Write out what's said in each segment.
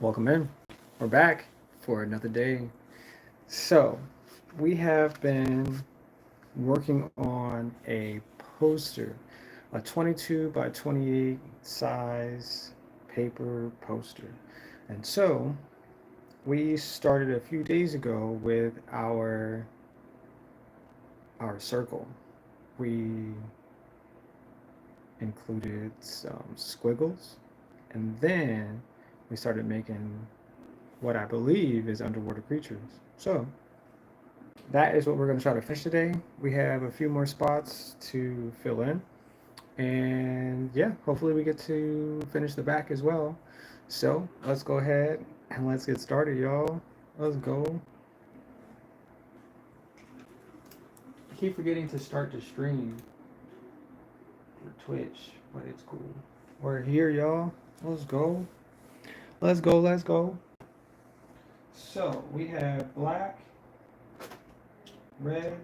Welcome in. We're back for another day. So, we have been working on a poster, a 22 by 28 size paper poster. And so, we started a few days ago with our circle. We included some squiggles, and then we started making what I believe is underwater creatures. So, that is what we're going to try to finish today. We have a few more spots to fill in. And yeah, hopefully we get to finish the back as well. So let's go ahead and let's get started, y'all. Let's go. I keep forgetting to start the stream for Twitch, but it's cool. We're here, y'all. Let's go. Let's go. Let's go. So we have black, red,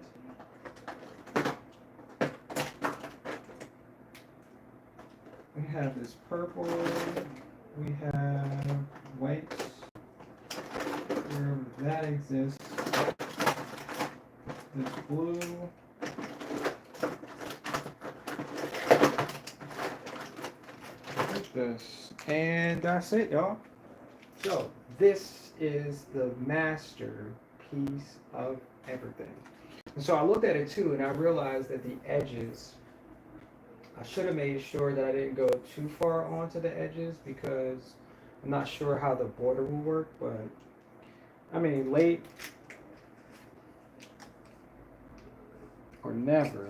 we have this purple, we have white, wherever that exists, this blue, like this, and that's it, y'all. So this is the masterpiece of everything. And so I looked at it too, and I realized that the edges, I should have made sure that I didn't go too far onto the edges because I'm not sure how the border will work, but I mean, late or never,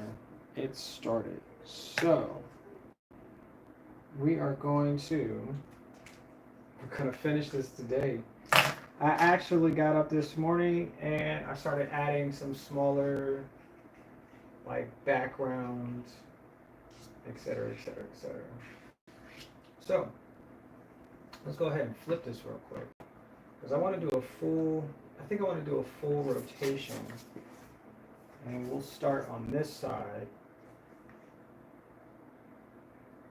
it started. So we're gonna finish this today. I actually got up this morning and I started adding some smaller, like backgrounds, etc., etc., etc. So let's go ahead and flip this real quick because I want to do a full. I think I want to do a full rotation, and we'll start on this side.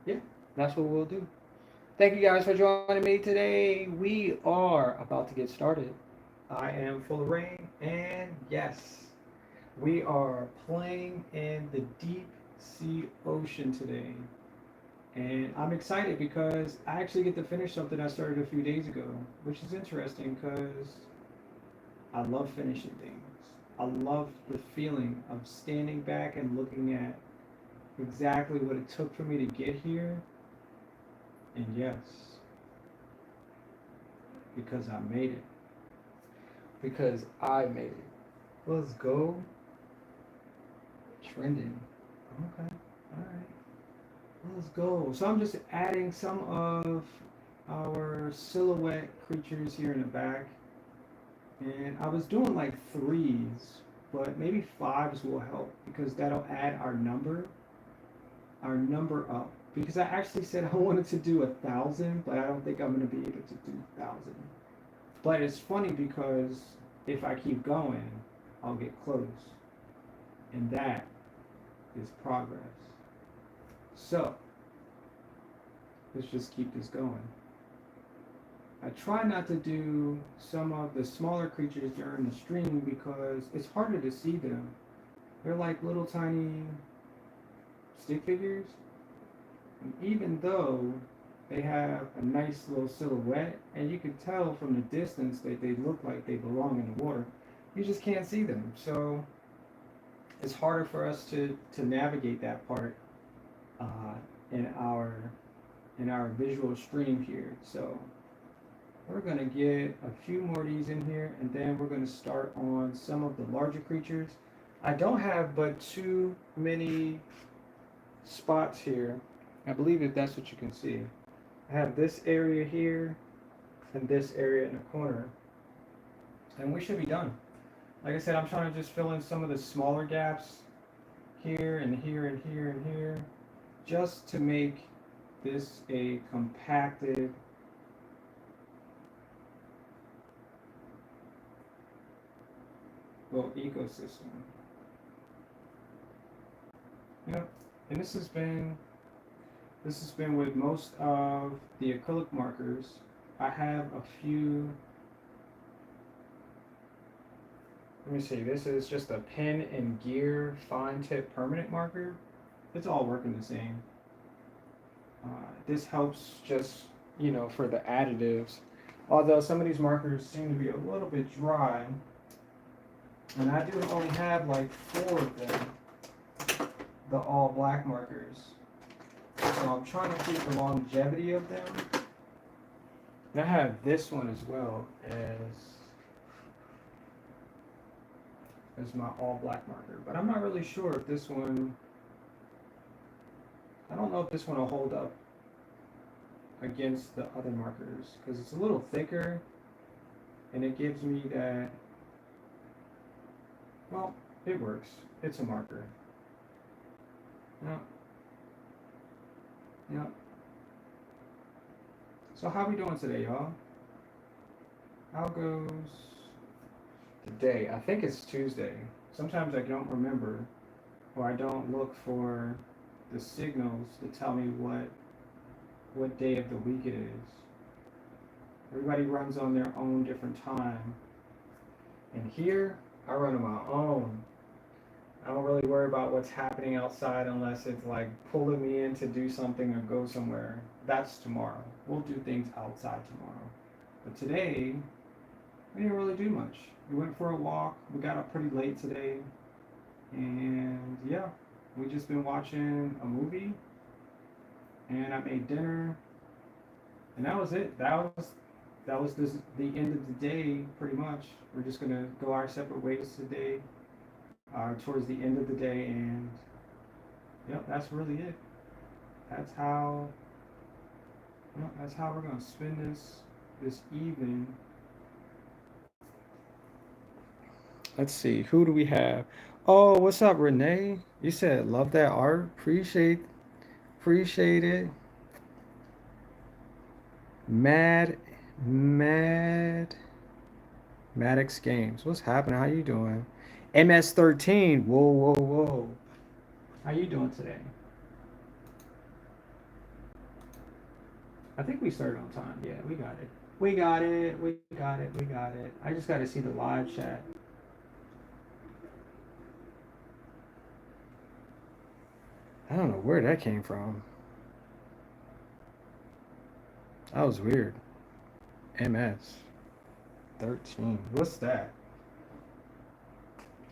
Yeah, that's what we'll do. Thank you guys for joining me today. We are about to get started. I am full of rain, and yes, we are playing in the deep sea ocean today. And I'm excited because I actually get to finish something I started a few days ago, which is interesting because I love finishing things. I love the feeling of standing back and looking at exactly what it took for me to get here. And yes, because I made it. Because I made it. Let's go. Trending. Okay. All right. Let's go. So I'm just adding some of our silhouette creatures here in the back. And I was doing like threes, but maybe fives will help because that'll add our number up. Because I actually said I wanted to do 1,000, but I don't think I'm going to be able to do 1,000. But it's funny because if I keep going, I'll get close. And that is progress. So, let's just keep this going. I try not to do some of the smaller creatures during the stream because it's harder to see them. They're like little tiny stick figures. And even though they have a nice little silhouette, and you can tell from the distance that they look like they belong in the water, you just can't see them. So it's harder for us to navigate that part uh, in our visual stream here. So we're going to get a few more of these in here, and then we're going to start on some of the larger creatures. I don't have but too many spots here. I believe that that's what you can see. I have this area here and this area in the corner, and we should be done. Like I said, I'm trying to just fill in some of the smaller gaps here and here and here and here, just to make this a compacted little ecosystem. Yep. And this has been with most of the acrylic markers. I have a few. Let me see. This is just a pen and gear fine tip permanent marker. It's all working the same. This helps just, for the additives. Although some of these markers seem to be a little bit dry, and I do only have like 4 of them, the all black markers. So I'm trying to keep the longevity of them. And I have this one as well as my all black marker, but I'm not really sure if this one, I don't know if this one will hold up against the other markers because it's a little thicker and it gives me that, well, it works. It's a marker. Yep. Yep. So how we doing today, y'all? How goes today? I think it's Tuesday. Sometimes I don't remember, or I don't look for the signals to tell me what day of the week it is. Everybody runs on their own different time. And here, I run on my own. I don't really worry about what's happening outside unless it's like pulling me in to do something or go somewhere. That's tomorrow. We'll do things outside tomorrow. But today, we didn't really do much. We went for a walk. We got up pretty late today. And yeah, we just been watching a movie. And I made dinner. And that was it. That was the end of the day, pretty much. We're just going to go our separate ways today. Towards the end of the day, and yep, that's really it. That's how we're gonna spend this evening. Let's see, who do we have? Oh, what's up, Renee? You said love that art. Appreciate it. Maddox Games. What's happening? How you doing? MS13. Whoa. How you doing today? I think we started on time. Yeah, we got it. We got it. I just got to see the live chat. I don't know where that came from. That was weird. MS13. What's that?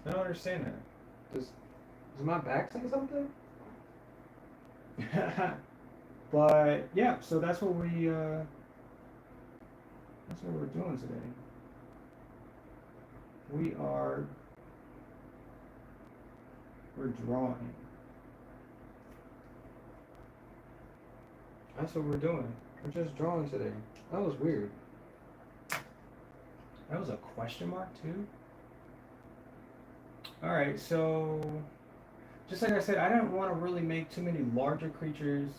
I don't understand that. Does my back say something? But yeah, so that's what we're doing today. We're drawing. That's what we're doing. We're just drawing today. That was weird. That was a question mark too. Alright, so just like I said, I didn't want to really make too many larger creatures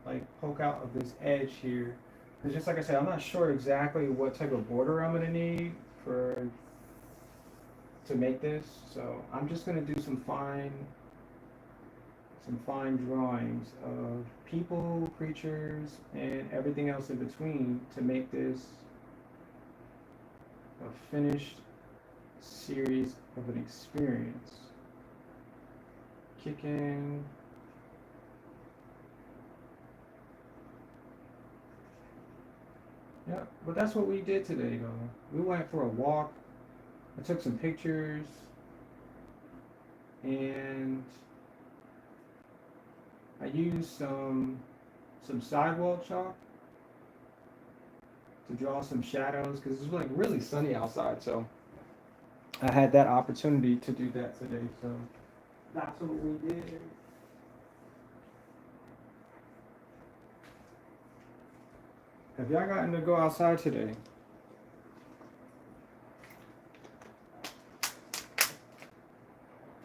like poke out of this edge here. Because just like I said, I'm not sure exactly what type of border I'm going to need to make this. So I'm just going to do some fine drawings of people, creatures, and everything else in between to make this a finished series of an experience. Kicking. Yeah, but that's what we did today, though. We went for a walk. I took some pictures, and I used some sidewall chalk to draw some shadows because it's like really sunny outside. So I had that opportunity to do that today. So that's what we did. Have y'all gotten to go outside today?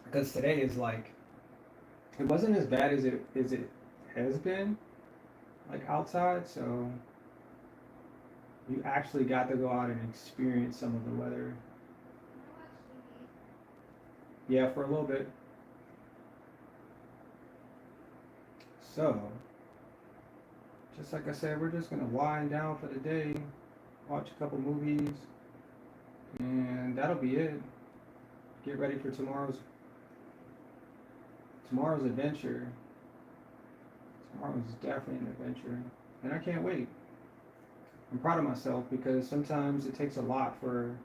Because today is like, it wasn't as bad as it has been, like outside. So you actually got to go out and experience some of the weather. Yeah, for a little bit. So just like I said, we're just gonna wind down for the day, watch a couple movies, and that'll be it. Get ready for tomorrow's adventure. Tomorrow's definitely an adventure, and I can't wait. I'm proud of myself because sometimes it takes a lot for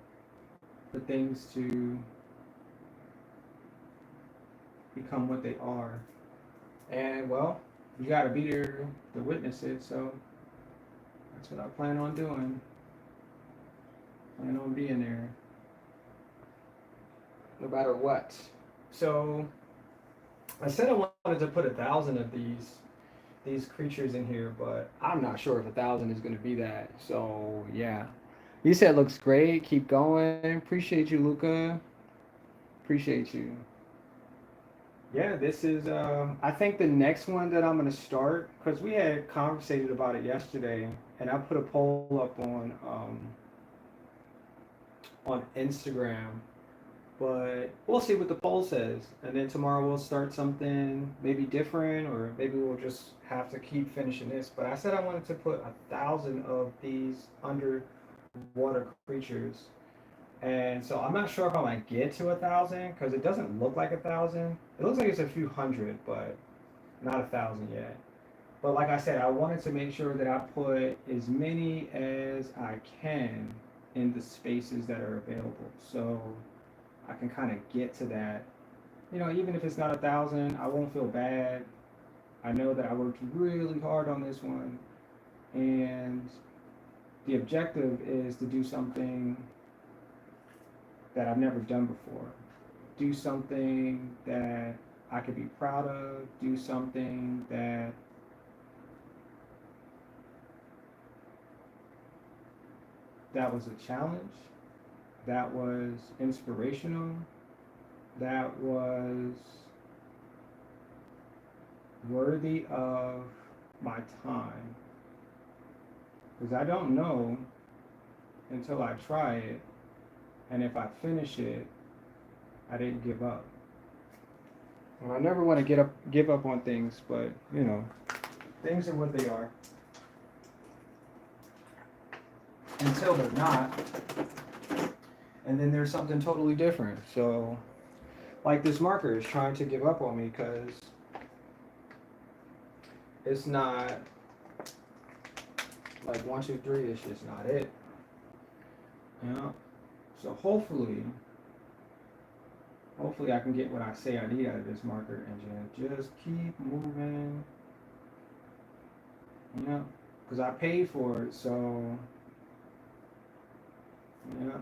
things to become what they are. And well, you gotta be there to witness it, so that's what I plan on doing. Plan on being there. No matter what. So I said I wanted to put 1,000 of these creatures in here, but I'm not sure if 1,000 is gonna be that. So yeah. You said it looks great. Keep going. Appreciate you, Luca. Appreciate you. Yeah, this is I think the next one that I'm gonna start, because we had conversated about it yesterday, and I put a poll up on Instagram, but we'll see what the poll says, and then tomorrow we'll start something maybe different, or maybe we'll just have to keep finishing this. But I said I wanted to put 1,000 of these underwater creatures. And so I'm not sure if I might get to 1,000 because it doesn't look like 1,000. It looks like it's a few hundred, but not 1,000 yet. But like I said, I wanted to make sure that I put as many as I can in the spaces that are available, so I can kind of get to that. You know, even if it's not 1,000, I won't feel bad. I know that I worked really hard on this one, and the objective is to do something that I've never done before. Do something that I could be proud of. Do something that was a challenge, that was inspirational, that was worthy of my time. Because I don't know until I try it, and if I finish it, I didn't give up. Well, I never want to give up on things, but you know, things are what they are. Until they're not, and then there's something totally different. So, like this marker is trying to give up on me because it's not like 1, 2, 3. It's just not it. You know. So hopefully I can get what I say I need out of this marker and just keep moving. You know, because I paid for it, so. Yeah.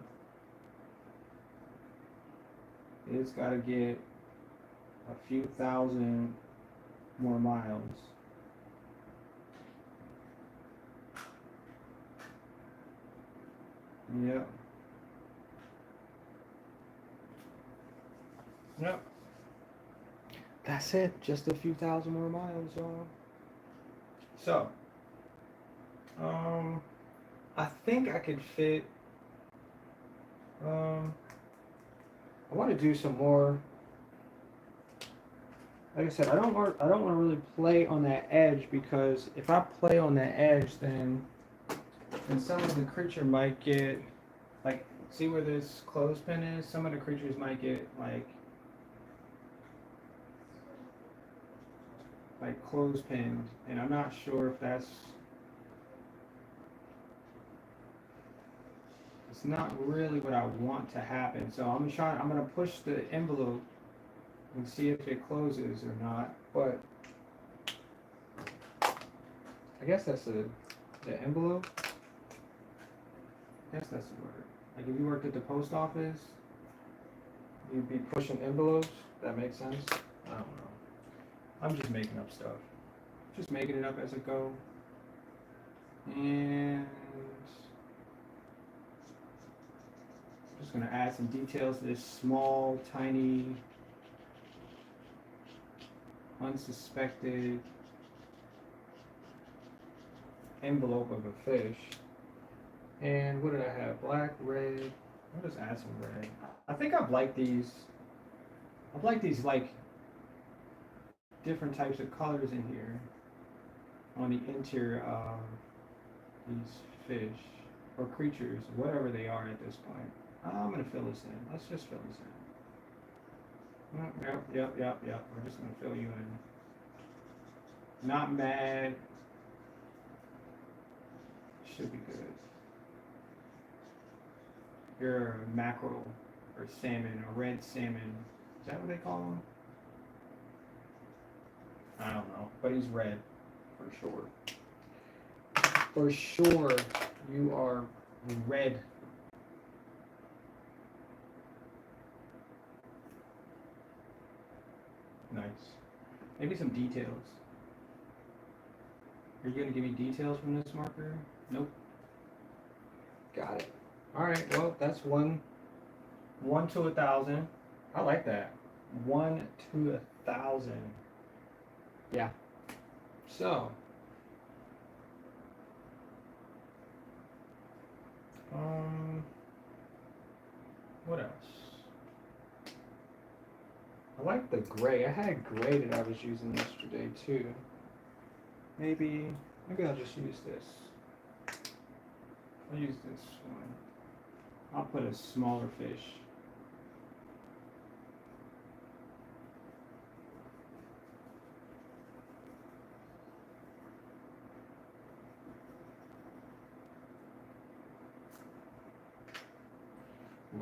It's got to get a few thousand more miles. Yep. Yep. That's it. Just a few thousand more miles, y'all. So, I think I could fit. I want to do some more. Like I said, I don't want to really play on that edge, because if I play on that edge, then some of the creature might get, like, see where this clothespin is? Some of the creatures might get like clothespinned, and I'm not sure if it's not really what I want to happen. So I'm gonna push the envelope and see if it closes or not. But I guess that's the envelope. I guess that's the word. Like if you worked at the post office, you'd be pushing envelopes. That makes sense? I don't know. I'm just making up stuff. Just making it up as I go. And just gonna add some details to this small, tiny, unsuspected envelope of a fish. And what did I have? Black, red. I'll just add some red. I think I've liked these. I've liked these like different types of colors in here. on the interior of these fish or creatures, whatever they are at this point. I'm gonna fill this in. Let's just fill this in. Yep. We're just gonna fill you in. Not mad. Should be good. You're a mackerel or salmon or red salmon. Is that what they call them? I don't know, but he's red for sure. For sure, you are red. Nice. Maybe some details. Are you gonna give me details from this marker? Nope. Got it. All right. Well, that's one to 1,000. I like that. 1 to 1,000. Yeah. So. What else? I like the gray. I had gray that I was using yesterday too. Maybe I'll just use this. I'll use this one. I'll put a smaller fish.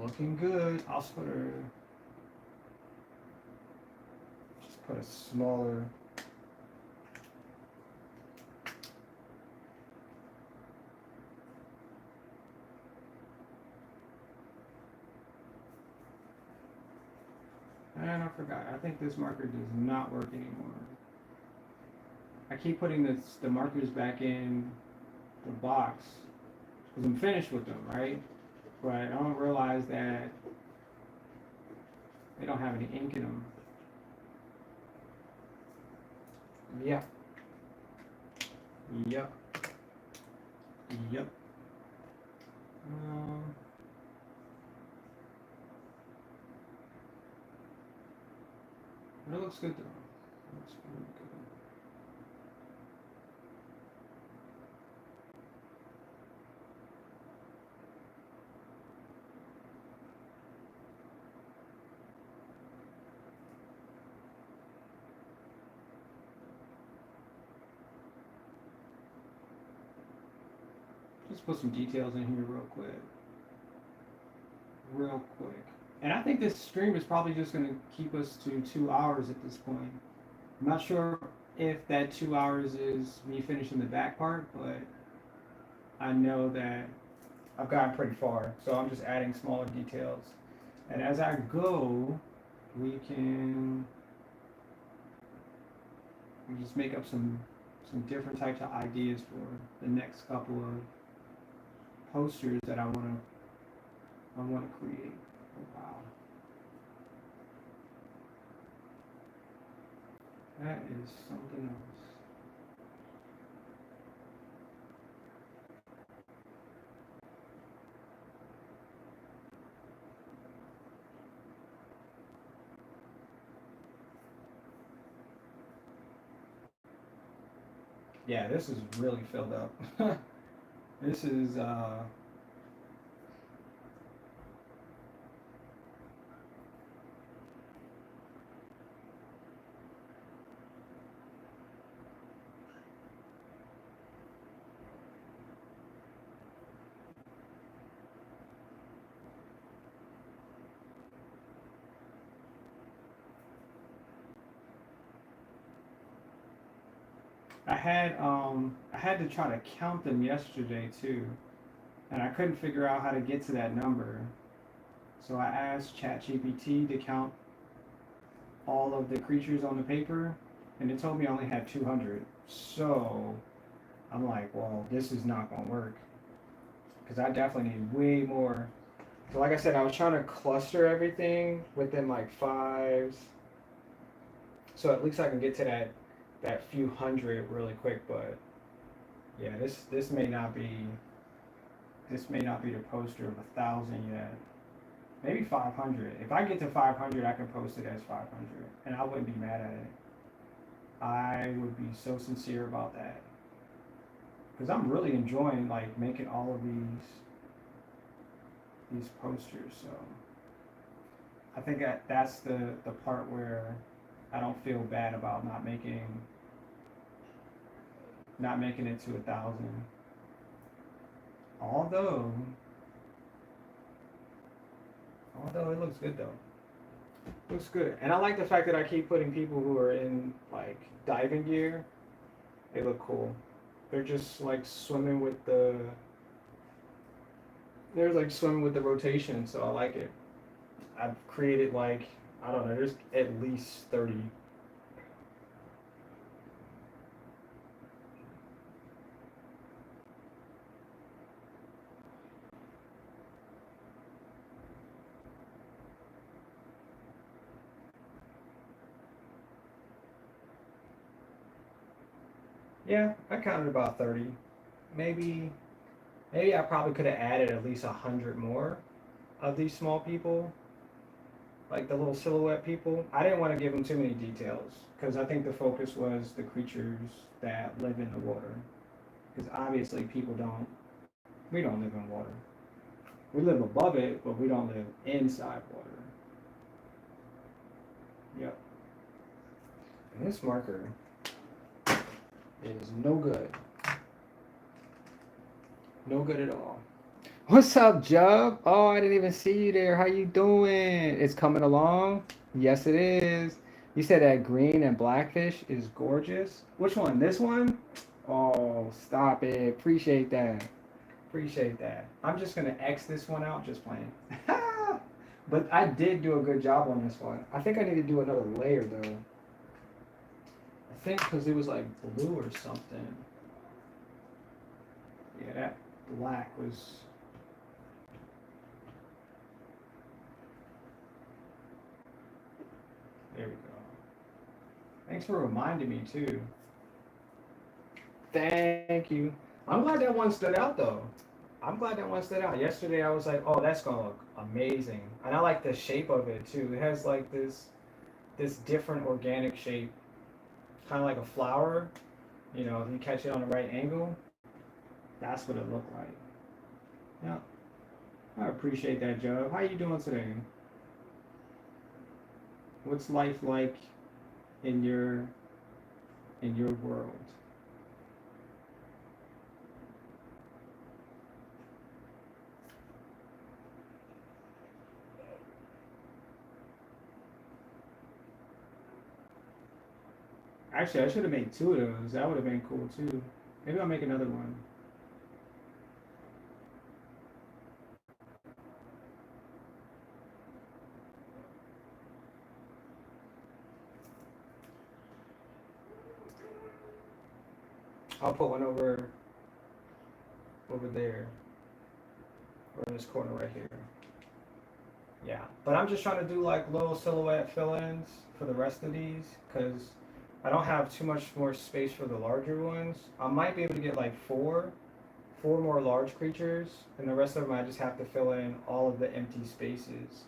Looking good. I'll just put a smaller. And I forgot. I think this marker does not work anymore. I keep putting the markers back in the box because I'm finished with them, right? But I don't realize that they don't have any ink in them. Yep. It looks good though. It looks really good. Let's put some details in here real quick. And I think this stream is probably just going to keep us to 2 hours at this point. I'm not sure if that 2 hours is me finishing the back part, but I know that I've gotten pretty far. So I'm just adding smaller details. And as I go, we just make up some different types of ideas for the next couple of posters that I want to create. Oh, wow. That is something else. Yeah, this is really filled up. This is I had to try to count them yesterday too, and I couldn't figure out how to get to that number. So I asked ChatGPT to count all of the creatures on the paper, and it told me I only had 200. So I'm like, well, this is not gonna work because I definitely need way more. So like I said, I was trying to cluster everything within like fives, so at least I can get to that few hundred really quick. But yeah, this may not be the poster of 1,000 yet. Maybe 500. If I get to 500, I can post it as 500, and I wouldn't be mad at it. I would be so sincere about that. because I'm really enjoying like making all of these posters. So I think that's the part where I don't feel bad about not making it to 1,000. Although although it looks good though. Looks good. And I like the fact that I keep putting people who are in like diving gear. They look cool. They're just like swimming with the they're like swimming with the rotation, so I like it. I've created like I don't know, there's at least 30. Yeah, I counted about 30. Maybe maybe I probably could have added at least 100 more of these small people, like the little silhouette people. I didn't want to give them too many details because I think the focus was the creatures that live in the water. Because obviously we don't live in water. We live above it, but we don't live inside water. Yep. And this marker is no good. No good at all. What's up, Jub? Oh, I didn't even see you there. How you doing? It's coming along? Yes, it is. You said that green and blackfish is gorgeous. Which one? This one? Oh, stop it. Appreciate that. Appreciate that. I'm just gonna X this one out, just playing. But I did do a good job on this one. I think I need to do another layer though. I think because it was like blue or something. Yeah, that black was. There we go. Thanks for reminding me too. Thank you. I'm glad that one stood out though. I'm glad that one stood out. Yesterday I was like, oh, that's gonna look amazing, and I like the shape of it too. It has like this different organic shape, kind of like a flower. You know, if you catch it on the right angle, that's what it looked like. Yeah, I appreciate that, Joe. How you doing today? What's life like in your world? Actually, I should have made two of those. That would have been cool too. Maybe I'll make another one. I'll put one over there, or in this corner right here. Yeah, but I'm just trying to do like little silhouette fill-ins for the rest of these because I don't have too much more space for the larger ones. I might be able to get like four more large creatures, and the rest of them I just have to fill in all of the empty spaces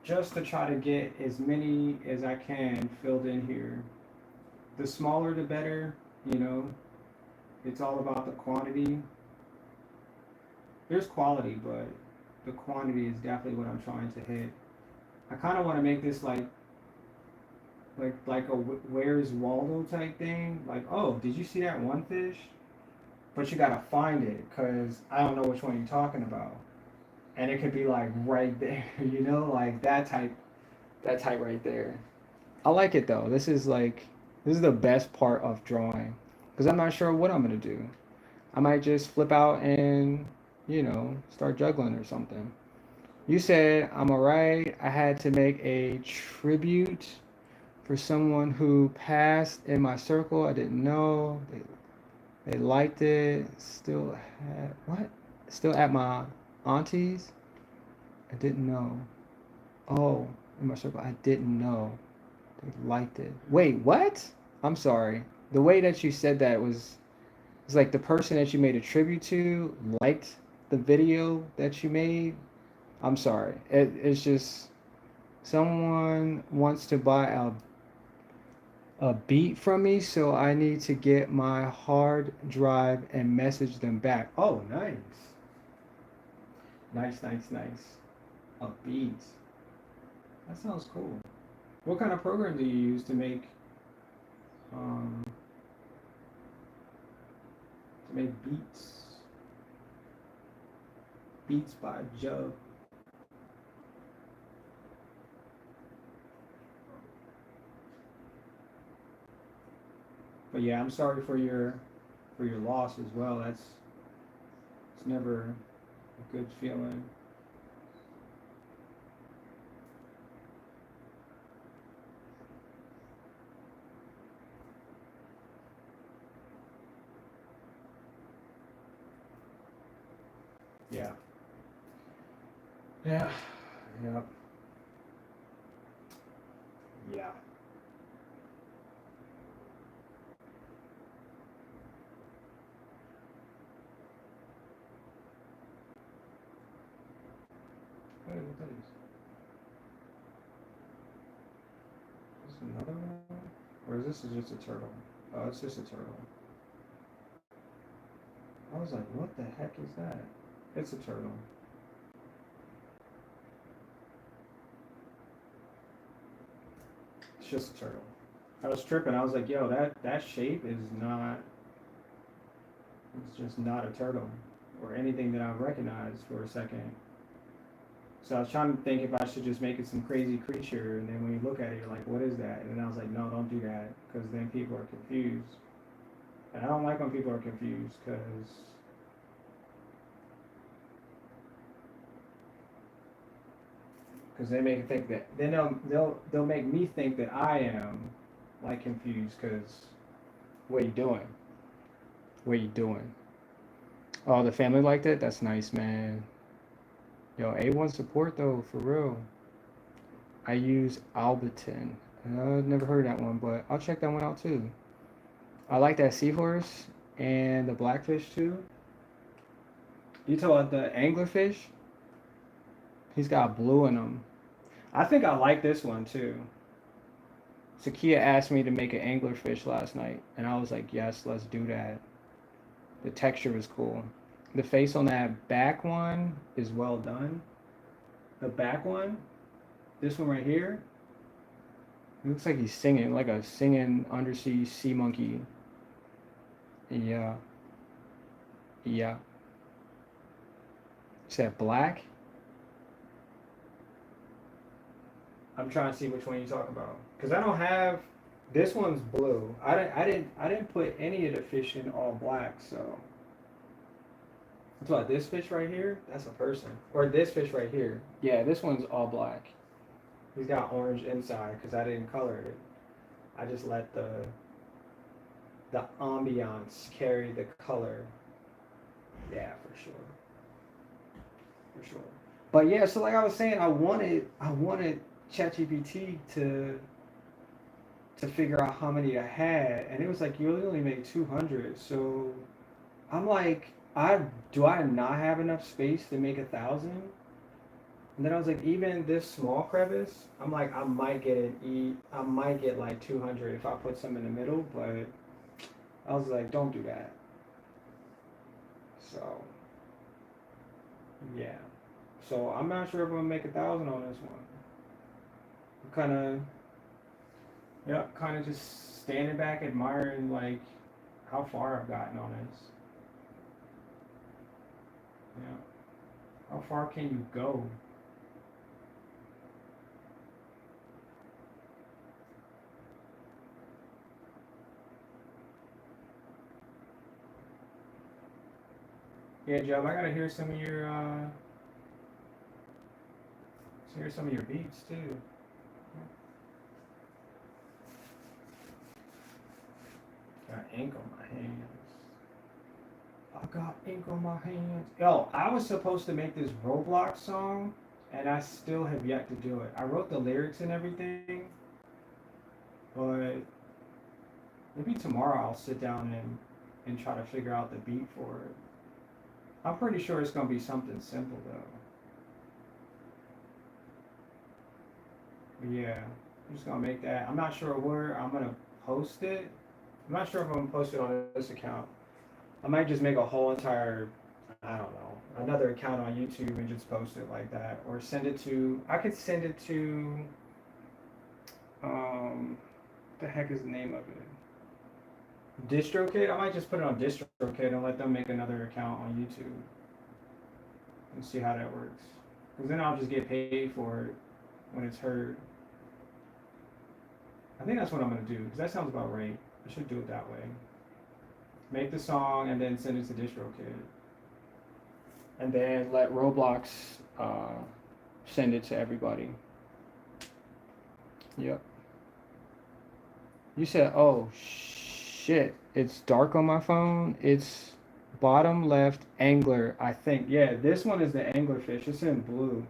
just to try to get as many as I can filled in here. The smaller the better, you know. It's all about the quantity. There's quality, but the quantity is definitely what I'm trying to hit. I kind of want to make this like a Where's Waldo type thing. Like, oh, did you see that one fish? But you gotta find it because I don't know which one you're talking about, and it could be like right there, you know, like that type right there. I like it though. This is the best part of drawing because I'm not sure what I'm gonna do. I might just flip out and start juggling or something. You said I'm alright. I had to make a tribute for someone who passed in my circle. I didn't know. They liked it. Still had what? Still at my auntie's. I didn't know. Oh, in my circle. I didn't know. They liked it. Wait, what? I'm sorry. The way that you said that was it's like the person that you made a tribute to liked the video that you made. I'm sorry. It's just someone wants to buy a beat from me, so I need to get my hard drive and message them back. Oh, nice. Nice, nice, nice. A beat. That sounds cool. What kind of program do you use um, to make beats? Beats by Joe. But yeah, I'm sorry for your loss as well. It's never a good feeling. Yeah. Yeah. Yeah. Yeah. Wait, what that is? Is this another one? Or is this just a turtle? Oh, it's just a turtle. I was like, what the heck is that? It's a turtle. It's just a turtle. I was tripping. I was like, yo, that shape is not. It's just not a turtle or anything that I recognized for a second. So I was trying to think if I should just make it some crazy creature, and then when you look at it, you're like, what is that? And then I was like, no, don't do that, because then people are confused. And I don't like when people are confused, because they make it think that then they'll make me think that I am like confused. Because what are you doing? What are you doing? Oh, the family liked it. That's nice, man. Yo, A1 support though, for real. I use Alberton. I've never heard that one, but I'll check that one out too. I like that seahorse and the blackfish too. You talk about the anglerfish? He's got blue in him. I think I like this one too. Sakia asked me to make an anglerfish last night, and I was like, yes, let's do that. The texture was cool. The face on that back one is well done. The back one, this one right here, it looks like he's singing, like a singing undersea sea monkey. Yeah, yeah. Is that black? I'm trying to see which one you talk about, because I don't have. This one's blue. I didn't put any of the fish in all black. So that's about this fish right here. That's a person. Or this fish right here. Yeah, this one's all black. He's got orange inside because I didn't color it. I just let the ambiance carry the color. Yeah, for sure, for sure. But yeah, so like I was saying, I wanted ChatGPT to figure out how many I had, and it was like you really only made 200. So I'm like, I not have enough space to make 1,000? And then I was like, even this small crevice, I'm like, I might get like 200 if I put some in the middle, but I was like, don't do that. So yeah, so I'm not sure if I'm gonna make 1,000 on this one. I'm kind of, yeah, kind of just standing back admiring like how far I've gotten on this. Yeah, how far can you go? Yeah, Joe, I gotta hear some of your beats too. Got ink on my hands. I got ink on my hands. Yo, I was supposed to make this Roblox song, and I still have yet to do it. I wrote the lyrics and everything, but maybe tomorrow I'll sit down and try to figure out the beat for it. I'm pretty sure it's gonna be something simple though. But yeah, I'm just gonna make that. I'm not sure where I'm gonna post it. I'm not sure if I'm gonna post it on this account. I might just make a whole entire, I don't know, another account on YouTube and just post it like that, or send it to. I could send it to. What the heck is the name of it? DistroKid. I might just put it on DistroKid and let them make another account on YouTube and see how that works. Because then I'll just get paid for it when it's heard. I think that's what I'm gonna do. Because that sounds about right. I should do it that way. Make the song and then send it to DistroKid. And then let Roblox send it to everybody. Yep. You said, oh shit, it's dark on my phone. It's bottom left angler, I think. Yeah, this one is the anglerfish. It's in blue.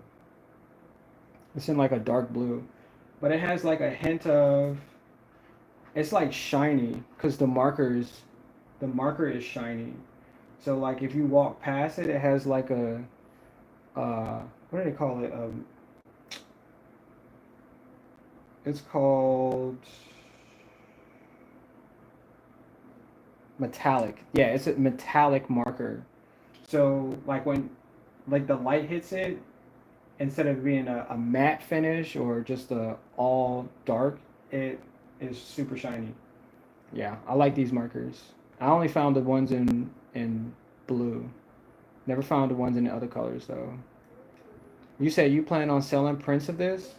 It's in like a dark blue. But it has like a hint of, it's like shiny because the marker is shiny. So like if you walk past it, it has like a, what do they call it? It's called metallic. Yeah, it's a metallic marker. So like when like the light hits it, instead of being a matte finish or just a all dark, it is super shiny. Yeah, I like these markers. I only found the ones in blue. Never found the ones in the other colors though. You said you plan on selling prints of this?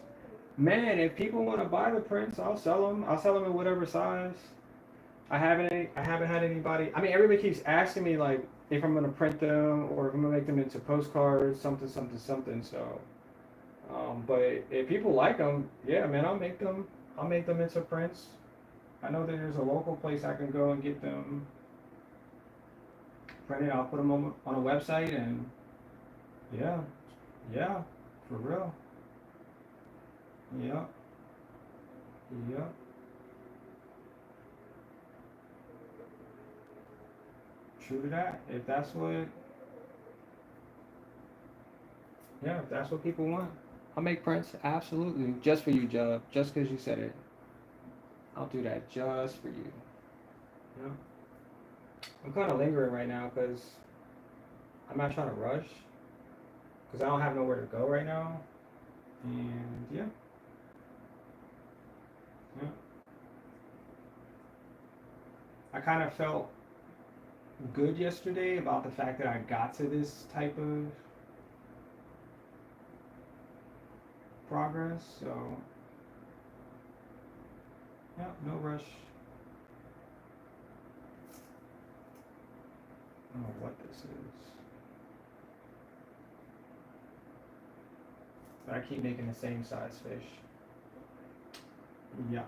Man, if people want to buy the prints, I'll sell them. I'll sell them in whatever size. I haven't had anybody. I mean, everybody keeps asking me like if I'm gonna print them or if I'm gonna make them into postcards, something, something, something. So, but if people like them, yeah, man, I'll make them. I'll make them into prints. I know that there's a local place I can go and get them printed. I'll put them on a website and yeah, yeah, for real. Yeah, yeah. True to that. If that's what, yeah, if that's what people want, I'll make prints. Absolutely, just for you, Jub. Just because you said it, I'll do that just for you. Yeah. I'm kind of lingering right now because I'm not trying to rush because I don't have nowhere to go right now, and yeah, yeah. I kind of felt good yesterday about the fact that I got to this type of progress. So, yeah, no rush. I don't know what this is. But I keep making the same size fish. Yeah.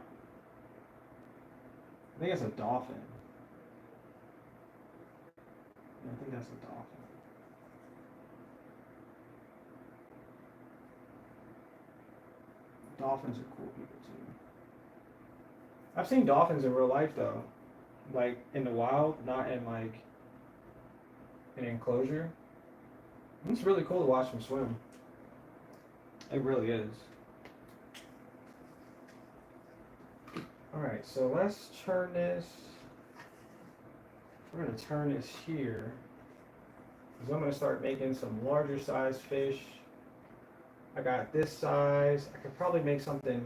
I think it's a dolphin. Yeah, I think that's a dolphin. Dolphins are cool people too. I've seen dolphins in real life though. Like in the wild, not in like an enclosure. It's really cool to watch them swim. It really is. Alright, so let's turn this. We're going to turn this here. Because I'm going to start making some larger size fish. I got this size. I could probably make something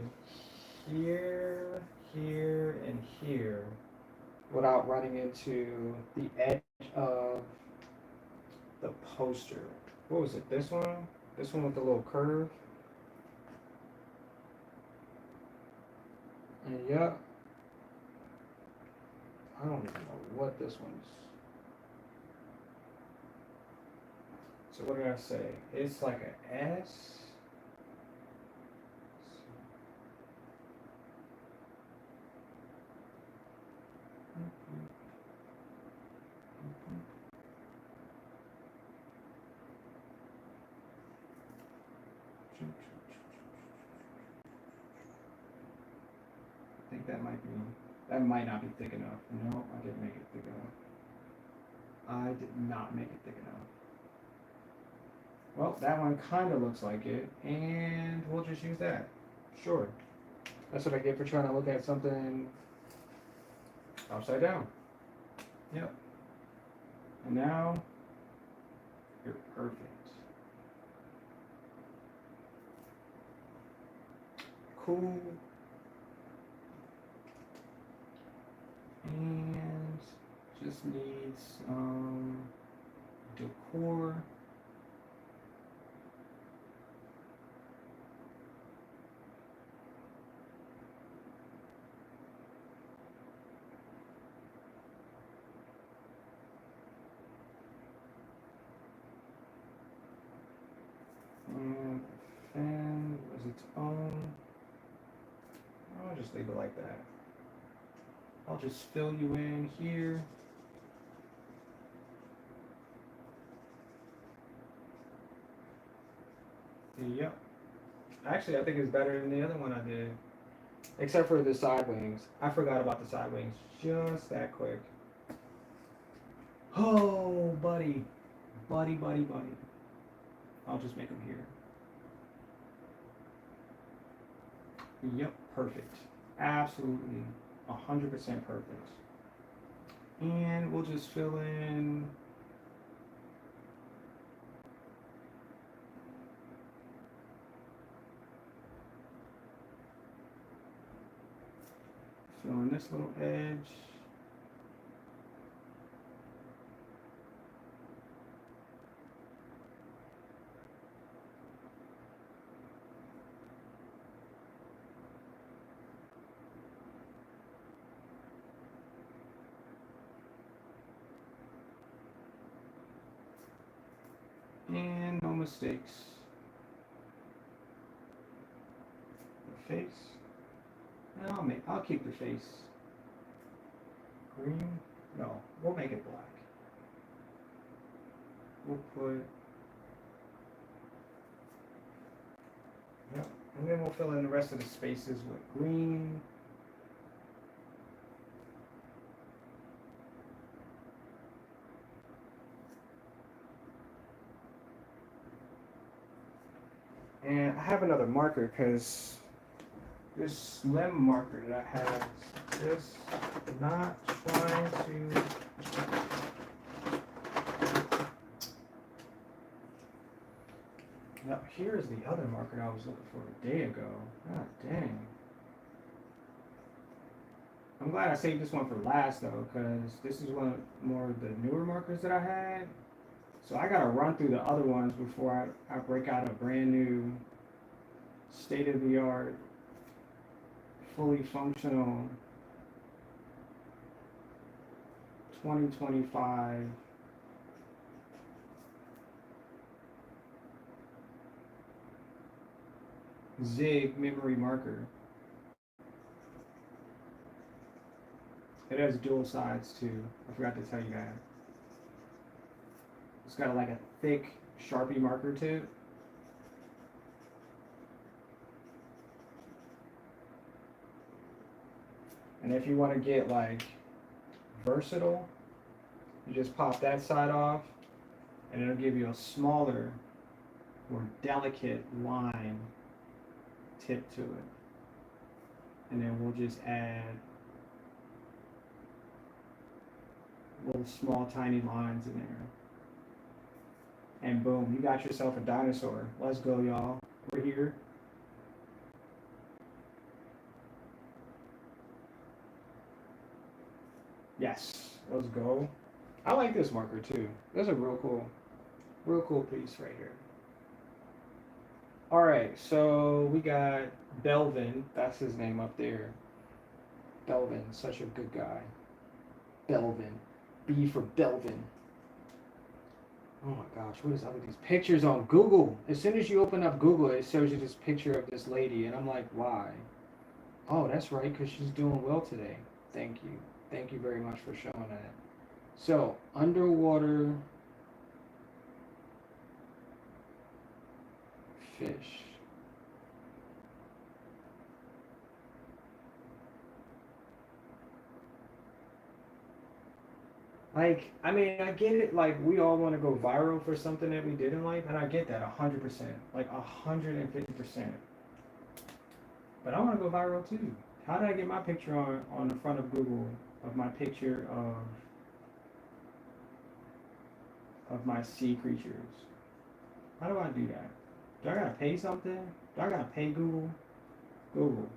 here, here, and here without running into the edge of the poster. What was it? This one? This one with the little curve? And yeah. I don't even know what this one's. So what did I say? It's like an S. I think that might not be thick enough. No, I didn't make it thick enough. I did not make it thick enough. Well, that one kind of looks like it, and we'll just use that. Sure. That's what I get for trying to look at something Upside down. Yep. And now you're perfect. Cool. And just needs decor. And the fan was its own. I'll just leave it like that. I'll just fill you in here. Yep. Actually, I think it's better than the other one I did. Except for the side wings. I forgot about the side wings just that quick. Oh, buddy. Buddy. I'll just make them here. Yep, perfect. Absolutely. 100% perfect. And we'll just fill in this little edge. And no mistakes. The face. And I'll keep the face green. No, we'll make it black. We'll put, yep, and then we'll fill in the rest of the spaces with green. And I have another marker because this slim marker that I have is just not trying to. Now here's the other marker I was looking for a day ago. God dang. I'm glad I saved this one for last though, because this is one more of the newer markers that I had. So I gotta run through the other ones before I break out a brand new state-of-the-art, fully functional 2025 Zig memory marker. It has dual sides too. I forgot to tell you that. It's got like a thick Sharpie marker tip. And if you want to get like versatile, you just pop that side off and it'll give you a smaller, more delicate line tip to it. And then we'll just add little small tiny lines in there. And boom, you got yourself a dinosaur. Let's go, y'all. We're here. Yes, let's go. I like this marker too. That's a real cool piece right here. All right, so we got Belvin. That's his name up there. Belvin, such a good guy. Belvin. B for Belvin. Oh my gosh, what is up with these pictures on Google? As soon as you open up Google, it shows you this picture of this lady, and I'm like, why? Oh, that's right, because she's doing well today. Thank you. Thank you very much for showing that. So, underwater fish. Like, I mean, I get it. Like, we all want to go viral for something that we did in life, and I get that 100%, like 150%. But I want to go viral too. How did I get my picture on the front of Google of my picture of my sea creatures. How do I do that? Do I gotta pay something? Do I gotta pay Google? Google,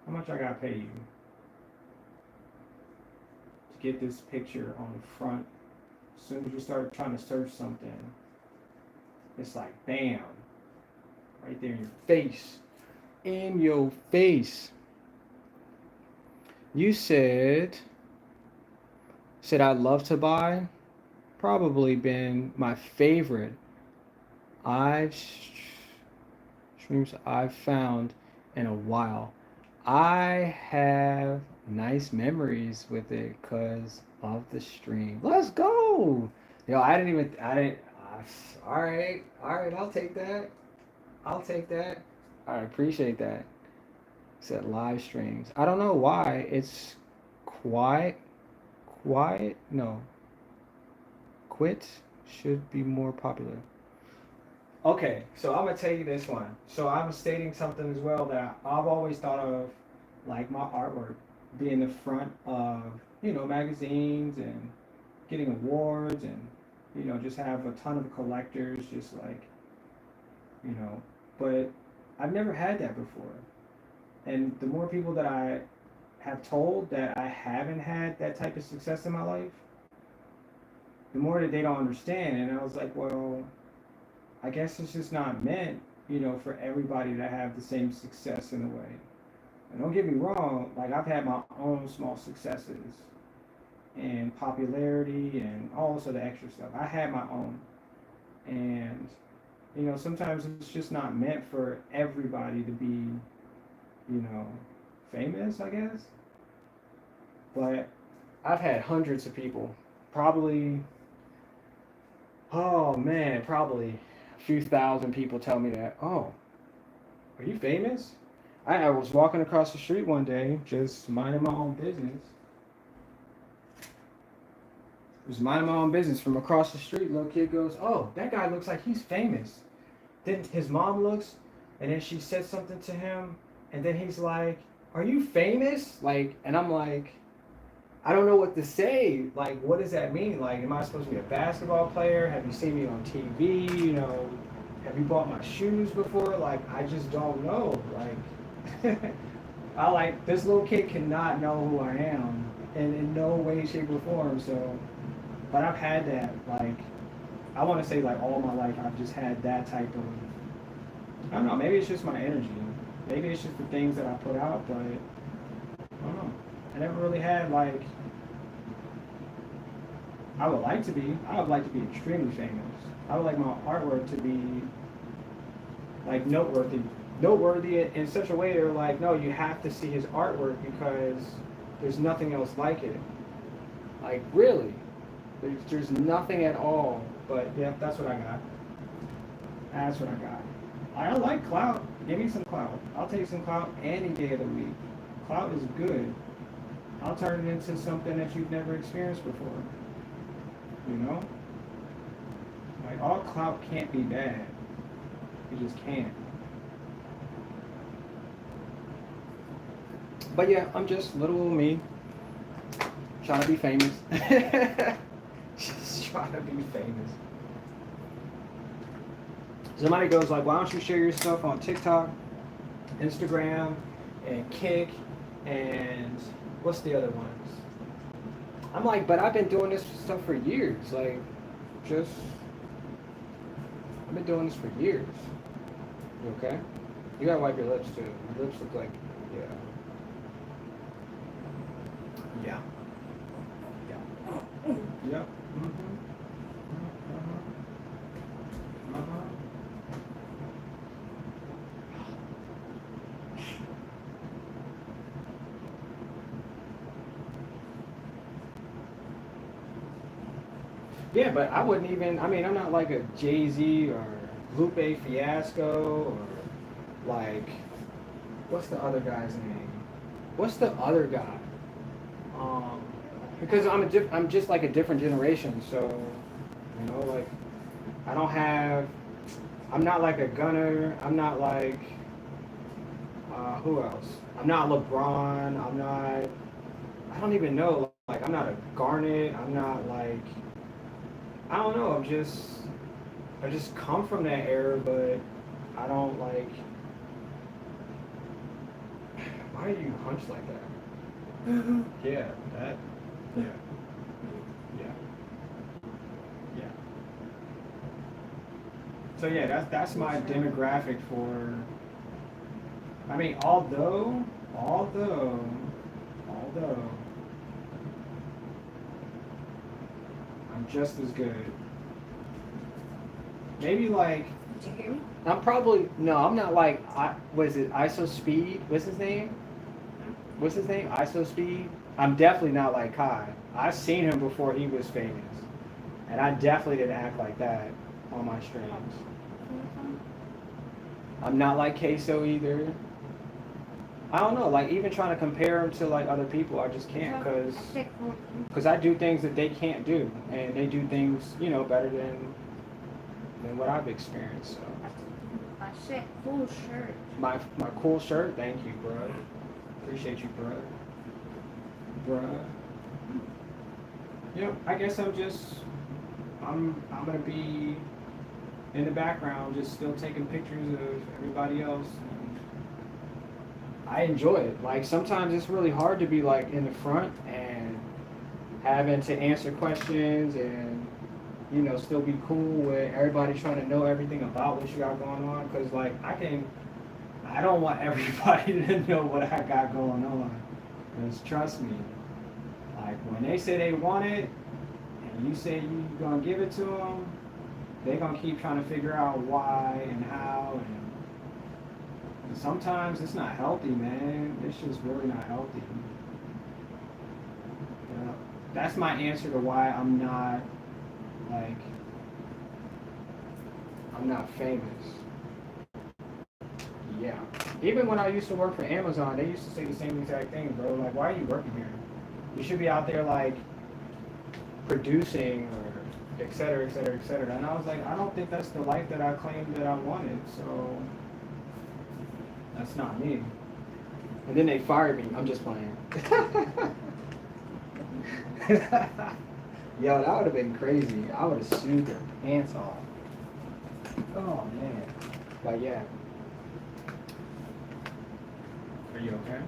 how much I gotta pay you to get this picture on the front? As soon as you start trying to search something, it's like bam, right there in your face. In your face. You said I'd love to buy. Probably been my favorite I've streams I've found in a while. I have nice memories with it because of the stream. Let's go. Yo, I didn't, all right, I'll take that. I'll take that. I appreciate that. Said live streams. I don't know why it's quiet. No, quit should be more popular. Okay, so I'm gonna tell you this one. So I was stating something as well that I've always thought of, like my artwork being the front of magazines and getting awards and just have a ton of collectors just like but I've never had that before. And the more people that I have told that I haven't had that type of success in my life, the more that they don't understand. And I was like, well, I guess it's just not meant, for everybody to have the same success in a way. And don't get me wrong, like I've had my own small successes and popularity and all this other extra stuff. I had my own. And, sometimes it's just not meant for everybody to be, famous, I guess. But I've had hundreds of people, probably, oh man, probably a few thousand people tell me that, oh, are you famous? I was walking across the street one day, just minding my own business. Was minding my own business from across the street. Little kid goes, "Oh, that guy looks like he's famous." Then his mom looks, and then she said something to him, and then he's like, "Are you famous?" Like, and I'm like, I don't know what to say. Like, what does that mean? Like, am I supposed to be a basketball player? Have you seen me on TV? Have you bought my shoes before? Like, I just don't know. Like, I like this little kid cannot know who I am, and in no way, shape, or form. So. But I've had that, like, I want to say, like, all my life, I've just had that type of, I don't know, maybe it's just my energy. Maybe it's just the things that I put out, but, I don't know. I never really had, like, I would like to be extremely famous. I would like my artwork to be, like, noteworthy in such a way they're like, no, you have to see his artwork because there's nothing else like it. Like, really? There's nothing at all, but yeah, that's what I got. That's what I got. I like clout. Give me some clout. I'll take some clout any day of the week. Clout is good. I'll turn it into something that you've never experienced before. Like, all clout can't be bad. It just can't. But yeah, I'm just little old me, trying to be famous. Just trying to be famous. Somebody goes like, why don't you share your stuff on TikTok, Instagram, and Kick, and what's the other ones? I'm like, but I've been doing this stuff for years. Like, I've been doing this for years. You okay? You gotta wipe your lips too. Your lips look like, yeah. Yeah. Yep. Yeah, but I wouldn't even, I'm not like a Jay-Z or Lupe Fiasco or like, what's the other guy's name? What's the other guy? Because I'm just like a different generation, so, like, I'm not like a Gunner, I'm not like, who else? I'm not LeBron, I'm not, I don't even know. Like, I'm not a Garnet. I'm not like, I don't know. I just come from that era, but I don't like. Why are you hunched like that? Yeah, that. Yeah, yeah, yeah. So yeah, that's my demographic for. I mean, although, I'm just as good. Maybe like Did you hear me? I'm probably no, I'm not like was it ISO Speed? What's his name? What's his name? ISO Speed. I'm definitely not like Kai. I've seen him before he was famous, and I definitely didn't act like that on my streams. I'm not like Queso either. I don't know, like even trying to compare him to like other people, I just can't, cause I do things that they can't do, and they do things, you know, better than what I've experienced. So I said cool shirt. my cool shirt, thank you, bro. Appreciate you, bro. Bruh. Yep, I guess I'm gonna be in the background, just still taking pictures of everybody else. I enjoy it. Like sometimes it's really hard to be like in the front and having to answer questions and you know still be cool with everybody trying to know everything about what you got going on. Cause like I don't want everybody to know what I got going on. Cause trust me, like when they say they want it and you say you gonna give it to them, they gonna keep trying to figure out why and how and sometimes it's not healthy, man. It's just really not healthy. Yeah. That's my answer to why like I'm not famous. Yeah. Even when I used to work for Amazon, they used to say the same exact thing, bro. Like, why are you working here? You should be out there like producing or et cetera, et cetera, et cetera. And I was like, I don't think that's the life that I claimed that I wanted. So that's not me. And then they fired me. I'm just playing. Yo, that would have been crazy. I would have sued their pants off. Oh man. But yeah. Are you okay?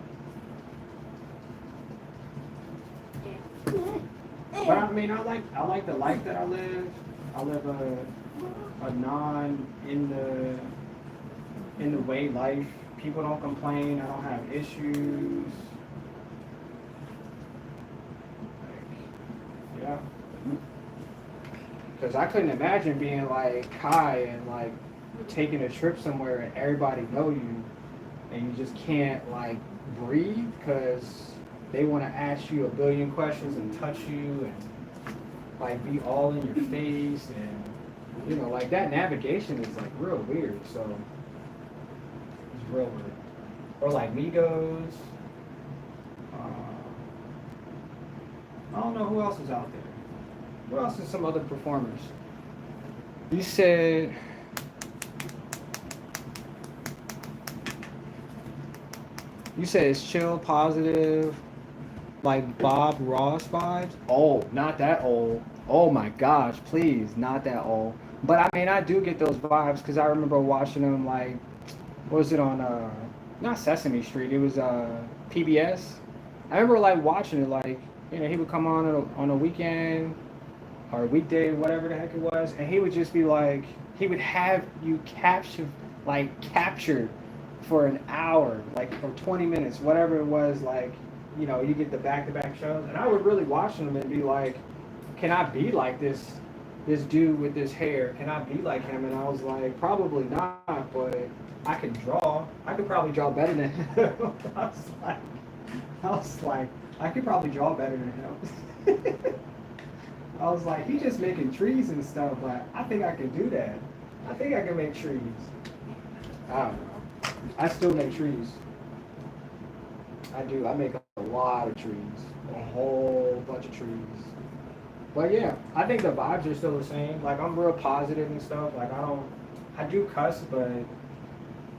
But I mean, I like the life that I live. I live a non in the way life. People don't complain. I don't have issues. Like, yeah. Because I couldn't imagine being like Kai and like taking a trip somewhere and everybody know you and you just can't like breathe because they want to ask you a billion questions and touch you and like be all in your face and you know like that navigation is like real weird. So it's real weird. Or like Migos. I don't know who else is out there. What else is some other performers? You said it's chill, positive, like Bob Ross vibes. Oh, not that old. Oh my gosh, please, not that old. But I mean, I do get those vibes because I remember watching them like, what was it on? Not Sesame Street. It was PBS. I remember like watching it like, you know, he would come on a weekend or a weekday, whatever the heck it was, and he would just be like, he would have you captured for an hour, like for 20 minutes, whatever it was, like, you know, you get the back-to-back shows, and I would really watch them and be like, can I be like this dude with this hair? Can I be like him? And I was like, probably not, but I could draw. I could probably draw better than him. I was like, I could probably draw better than him. I was like, he's just making trees and stuff, but I think I can do that. I think I can make trees. I don't know. I still make trees. I do. I make a lot of trees. A whole bunch of trees. But yeah, I think the vibes are still the same. Like, I'm real positive and stuff. Like, I do cuss, but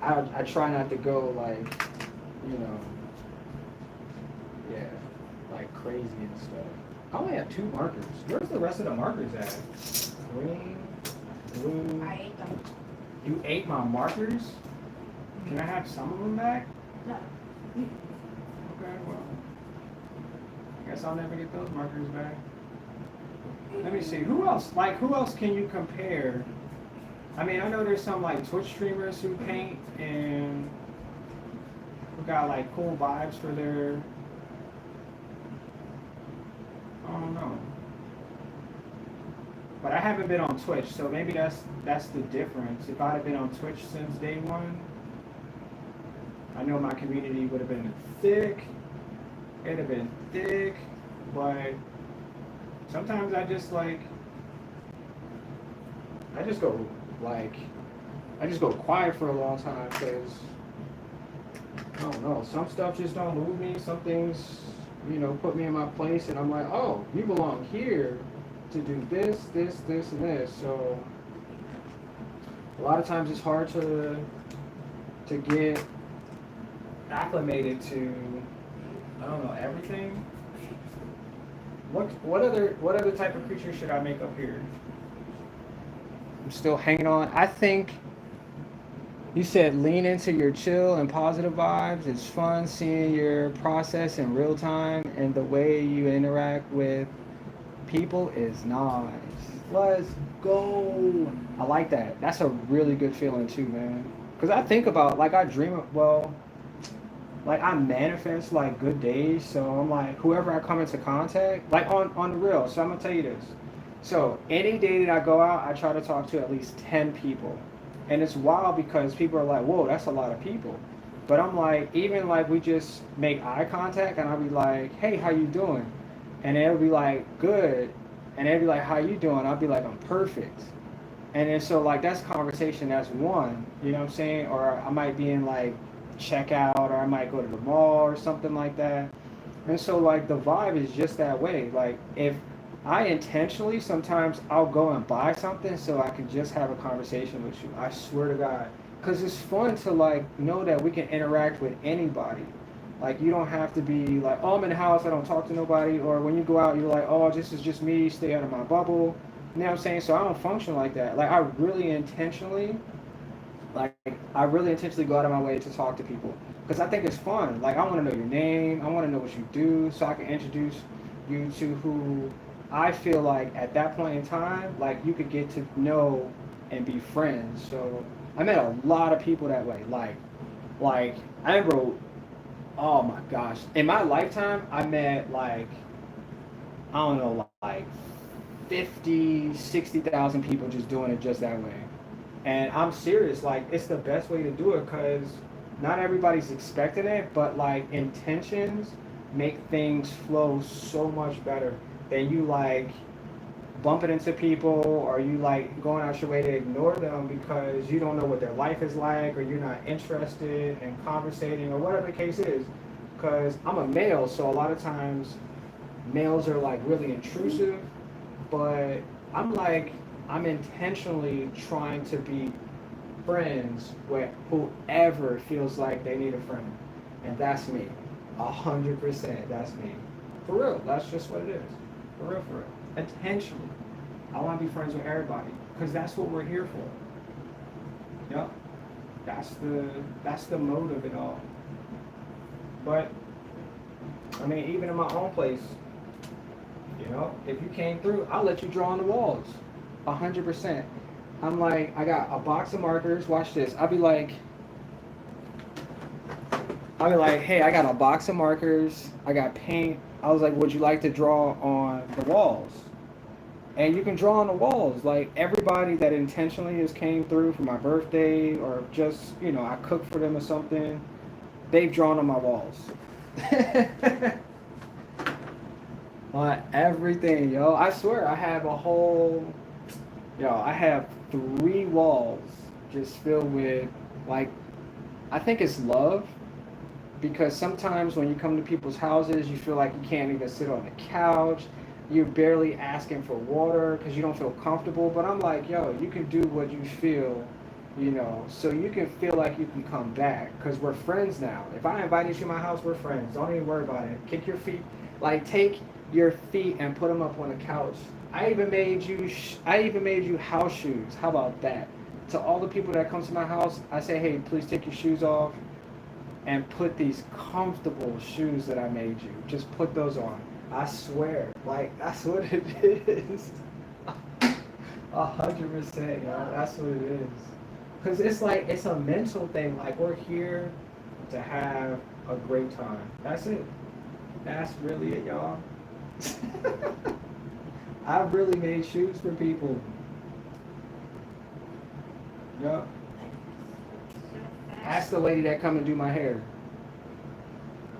I try not to go like, you know, yeah, like like crazy and stuff. I only have 2 markers. Where's the rest of the markers at? Green, blue. I ate them. You ate my markers? Can I have some of them back? No. Okay, well. I guess I'll never get those markers back. Let me see. Who else? Like, who else can you compare? I mean, I know there's some like Twitch streamers who paint and who got like cool vibes for their. I don't know. But I haven't been on Twitch, so maybe that's the difference. If I'd have been on Twitch since day one, I know my community would have been thick. It'd have been thick, but sometimes I just go quiet for a long time because I don't know. Some stuff just don't move me. Some things, put me in my place, and I'm like, oh, you belong here to do this, this, this, and this. So a lot of times it's hard to get acclimated to, I don't know, everything. What other type of creature should I make up here? I'm still hanging on. I think you said lean into your chill and positive vibes. It's fun seeing your process in real time, and the way you interact with people is nice. Let's go. I like that. That's a really good feeling too, man. Because I think about, like, I dream of, well, like, I manifest like good days. So I'm like, whoever I come into contact, like on the real. So I'm gonna tell you this. So any day that I go out, I try to talk to at least 10 people. And it's wild because people are like, whoa, that's a lot of people. But I'm like, even like we just make eye contact and I'll be like, hey, how you doing? And they'll be like, good. And they'll be like, how you doing? I'll be like, I'm perfect. And then so like that's conversation, that's one, you know what I'm saying? Or I might be in like checkout, or I might go to the mall or something like that. And so like the vibe is just that way. Like if I intentionally, sometimes I'll go and buy something so I can just have a conversation with you. I swear to God. Because it's fun to like know that we can interact with anybody. Like you don't have to be like, oh, I'm in the house, I don't talk to nobody. Or when you go out, you're like, oh, this is just me, stay out of my bubble. You know what I'm saying? So I don't function like that. Like I really intentionally go out of my way to talk to people. Because I think it's fun. Like I want to know your name. I want to know what you do so I can introduce you to who I feel like at that point in time, like you could get to know and be friends. So I met a lot of people that way. Like I remember, oh my gosh, in my lifetime, I met like, I don't know, like 50, 60,000 people just doing it just that way. And I'm serious, like it's the best way to do it because not everybody's expecting it, but like intentions make things flow so much better than you like bumping into people or you like going out your way to ignore them because you don't know what their life is like or you're not interested in conversating or whatever the case is. Because I'm a male, so a lot of times males are like really intrusive, but I'm intentionally trying to be friends with whoever feels like they need a friend. And that's me. 100%, that's me. For real, that's just what it is. For real, for real. Intentionally. I want to be friends with everybody because that's what we're here for. Yep. That's the mode of it all. But I mean, even in my own place, if you came through, I'll let you draw on the walls. 100%. I'm like, I got a box of markers. Watch this. I'll be like, hey, I got a box of markers. I got paint. I was like, would you like to draw on the walls? And you can draw on the walls. Like everybody that intentionally has came through for my birthday or just, I cooked for them or something, they've drawn on my walls. On everything, yo. I swear I have I have 3 walls just filled with, like, I think it's love. Because sometimes when you come to people's houses, you feel like you can't even sit on the couch. You're barely asking for water because you don't feel comfortable. But I'm like, yo, you can do what you feel You know, so you can feel like you can come back because we're friends now. If I invited you to my house, we're friends. Don't even worry about it. Kick your feet, like take your feet and put them up on the couch. I even made you house shoes. How about that? To all the people that come to my house, I say, hey, please take your shoes off and put these comfortable shoes that I made you. Just put those on. I swear, like that's what it is. 100%, yo. That's what it is. Cause it's like it's a mental thing. Like we're here to have a great time. That's it. That's really it, y'all. I really made shoes for people. Yup. Ask the lady that come and do my hair.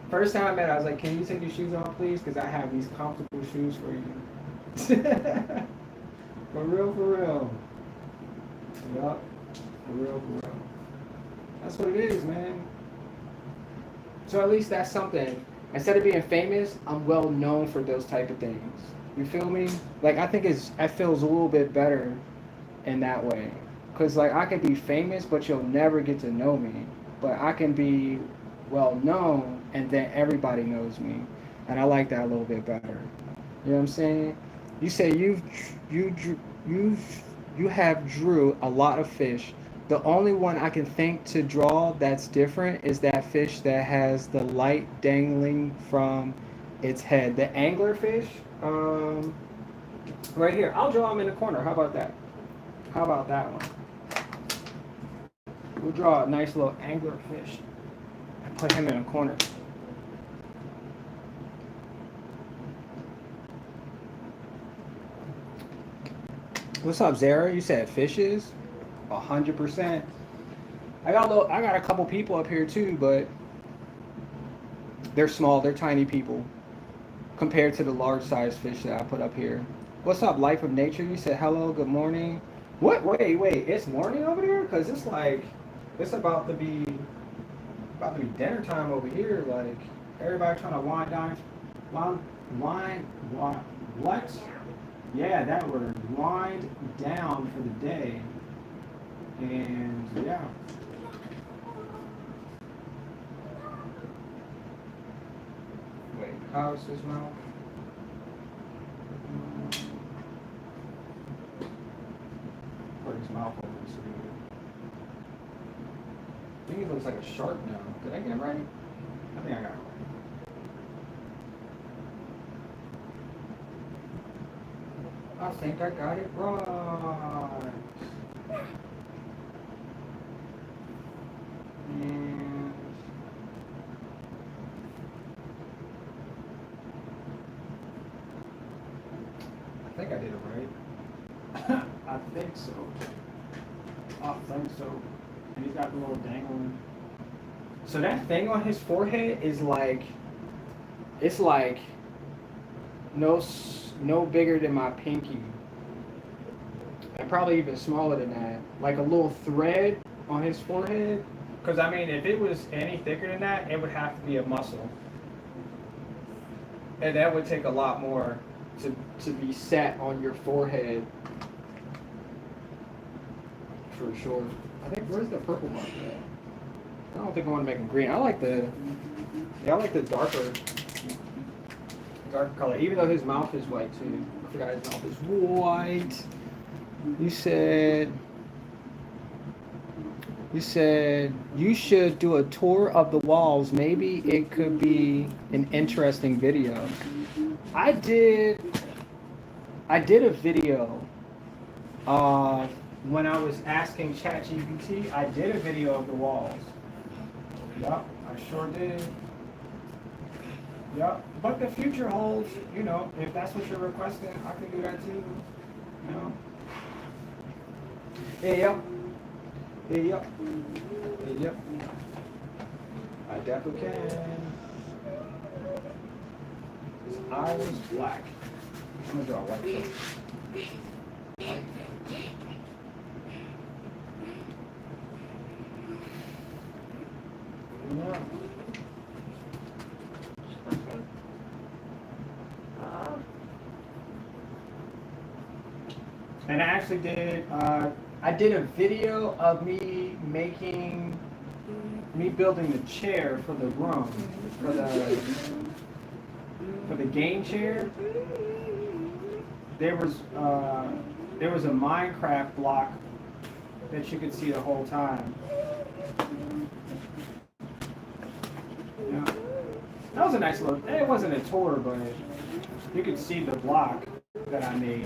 First time I met her, I was like, "Can you take your shoes off, please? Cause I have these comfortable shoes for you." For real, for real. Yup. For real, for real. That's what it is, man. So at least that's something. Instead of being famous, I'm well known for those type of things. You feel me? Like I think it feels a little bit better in that way. Cause like I can be famous, but you'll never get to know me. But I can be well known, and then everybody knows me, and I like that a little bit better. You know what I'm saying? You say you have drew a lot of fish. The only one I can think to draw that's different is that fish that has the light dangling from its head. The anglerfish, right here. I'll draw him in the corner. How about that? How about that one? We'll draw a nice little anglerfish and put him in a corner. What's up, Zara? You said fishes? 100%. I got a couple people up here too, but they're small. They're tiny people compared to the large sized fish that I put up here. What's up, Life of Nature? You said hello, good morning. What? Wait. It's morning over there? Cause it's like it's about to be dinner time over here. Like everybody trying to wind down, what? Yeah, that word. Wind down for the day. And yeah. Wait, how's his mouth? Put his mouth over his screen. I think he looks like a shark now. Did I get it right? I think I got it right. I think I got it right. And I think I did it right. I think so. I think so. And he's got the little dangling. So that thing on his forehead is like, it's like no bigger than my pinky. And probably even smaller than that. Like a little thread on his forehead. Because I mean, if it was any thicker than that, it would have to be a muscle. And that would take a lot more to be set on your forehead. For sure. I think, where's the purple mark at? I don't think I want to make them green. I like the darker color, even though his mouth is white too. I forgot his mouth is white. You said you should do a tour of the walls. Maybe it could be an interesting video. I did a video when I was asking ChatGPT. I did a video of the walls. Yup, I sure did. Yup, but the future holds, you know, if that's what you're requesting, I can do that too, you know. Hey, yup. I definitely can. His eye is black. I'm gonna draw a white face. Yeah. And I actually did I did a video of me building the chair for the room, for the game chair. There was a Minecraft block that you could see the whole time. Yeah. That was a nice little. It wasn't a tour, but you could see the block that I made.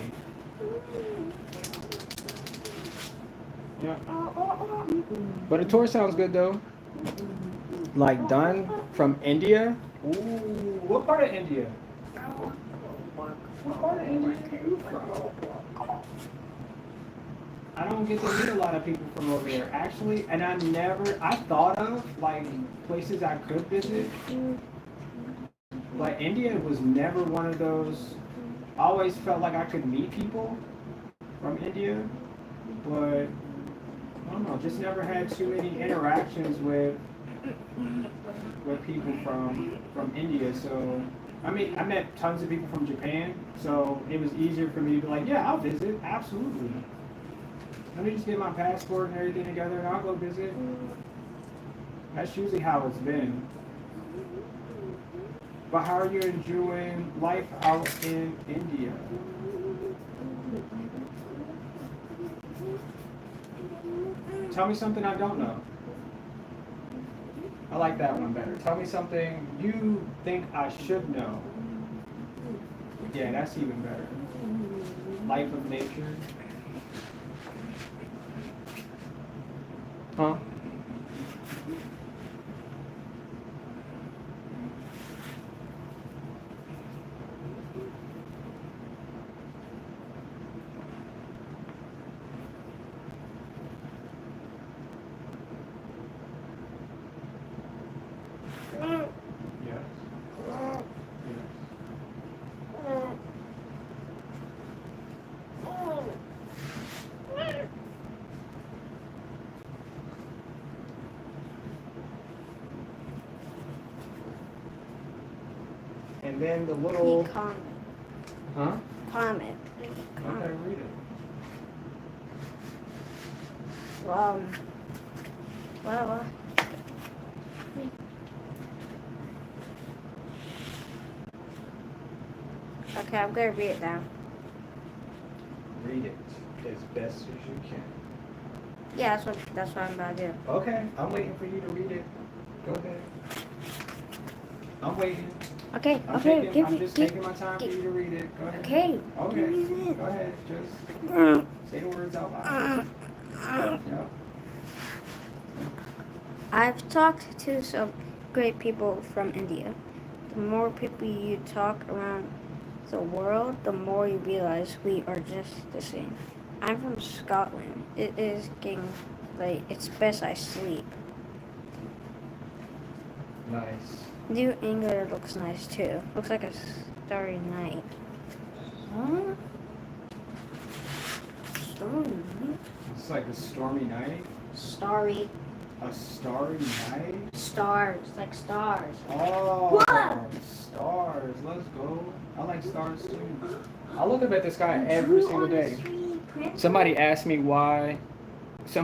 Yeah. But a tour sounds good though. Like done from India. Ooh, what part of India? What part of India are you from? I don't get to meet a lot of people from over there, actually, and I thought of, like, places I could visit. Like, India was never one of those. I always felt like I could meet people from India, but, I don't know, just never had too many interactions with people from India, so, I mean, I met tons of people from Japan, so it was easier for me to be like, yeah, I'll visit, absolutely. Let me just get my passport and everything together and I'll go visit. That's usually how it's been. But how are you enjoying life out in India? Tell me something I don't know. I like that one better. Tell me something you think I should know. Yeah, that's even better. Life of nature. Huh? Yes. And then the little. Comment. Huh? Comment. Okay, read it. Well. Okay, I'm gonna read it now. Read it as best as you can. Yeah, that's what I'm about to do. Okay, I'm waiting for you to read it. Go ahead. I'm waiting. Okay, I'm okay, just taking my time for you to read it. Go ahead. Okay. Okay. Go ahead. Just say the words out loud. Yeah. I've talked to some great people from India. The more people you talk around the world, the more you realize we are just the same. I'm from Scotland. It is getting late. It's best I sleep. Nice. New England looks nice too. Looks like a starry night. Huh? Starry night? It's like a stormy night. Starry. A starry night? Stars. Like stars. Oh, What? Stars. Let's go. I like stars too. I look up at the sky every single day. Somebody asked me why I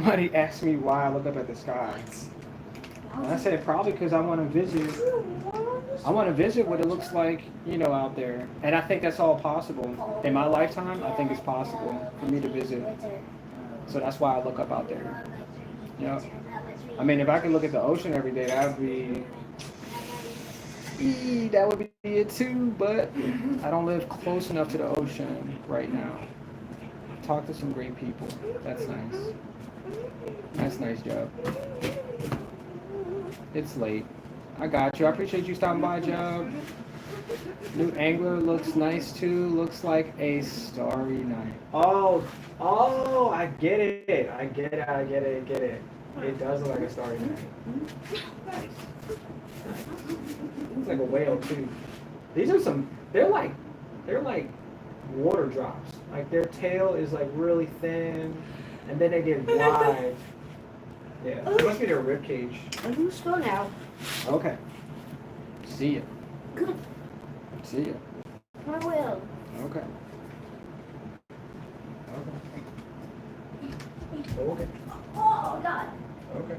look up at the sky. And I said probably because I want to visit. I want to visit what it looks like, out there. And I think that's all possible. In my lifetime, I think it's possible for me to visit. So that's why I look up out there. I mean, if I could look at the ocean every day, that would be it too. But I don't live close enough to the ocean right now. Talk to some great people. That's nice. That's nice job. It's late. I got you. I appreciate you stopping by, Job. New Angler looks nice too. Looks like a starry night. Oh, I get it. It does look like a starry night. Nice. Looks like a whale too. They're like water drops. Like their tail is like really thin, and then they get wide. Yeah, it must be their rib cage. I'm gonna go now. Okay. See ya. Good. See ya. I will. Okay. Oh, okay. Oh God. Okay.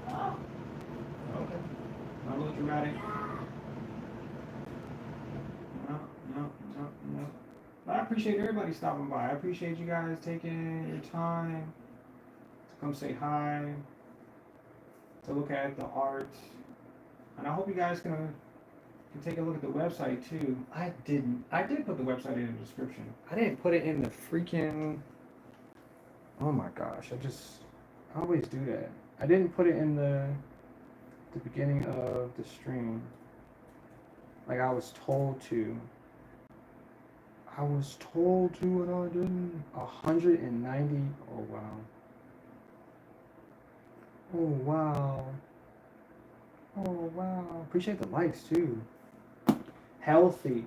Okay. Not a little dramatic. No, no, no, no. But I appreciate everybody stopping by. I appreciate you guys taking your time to come say hi, to look at the art. And I hope you guys can take a look at the website too. I didn't. I did put the website in the description. I didn't put it in the freaking. Oh my gosh! I always do that. I didn't put it in the beginning of the stream, like I was told to. I was told to, and I didn't. 190. Oh wow. Oh wow. Oh wow. Appreciate the likes too. Healthy.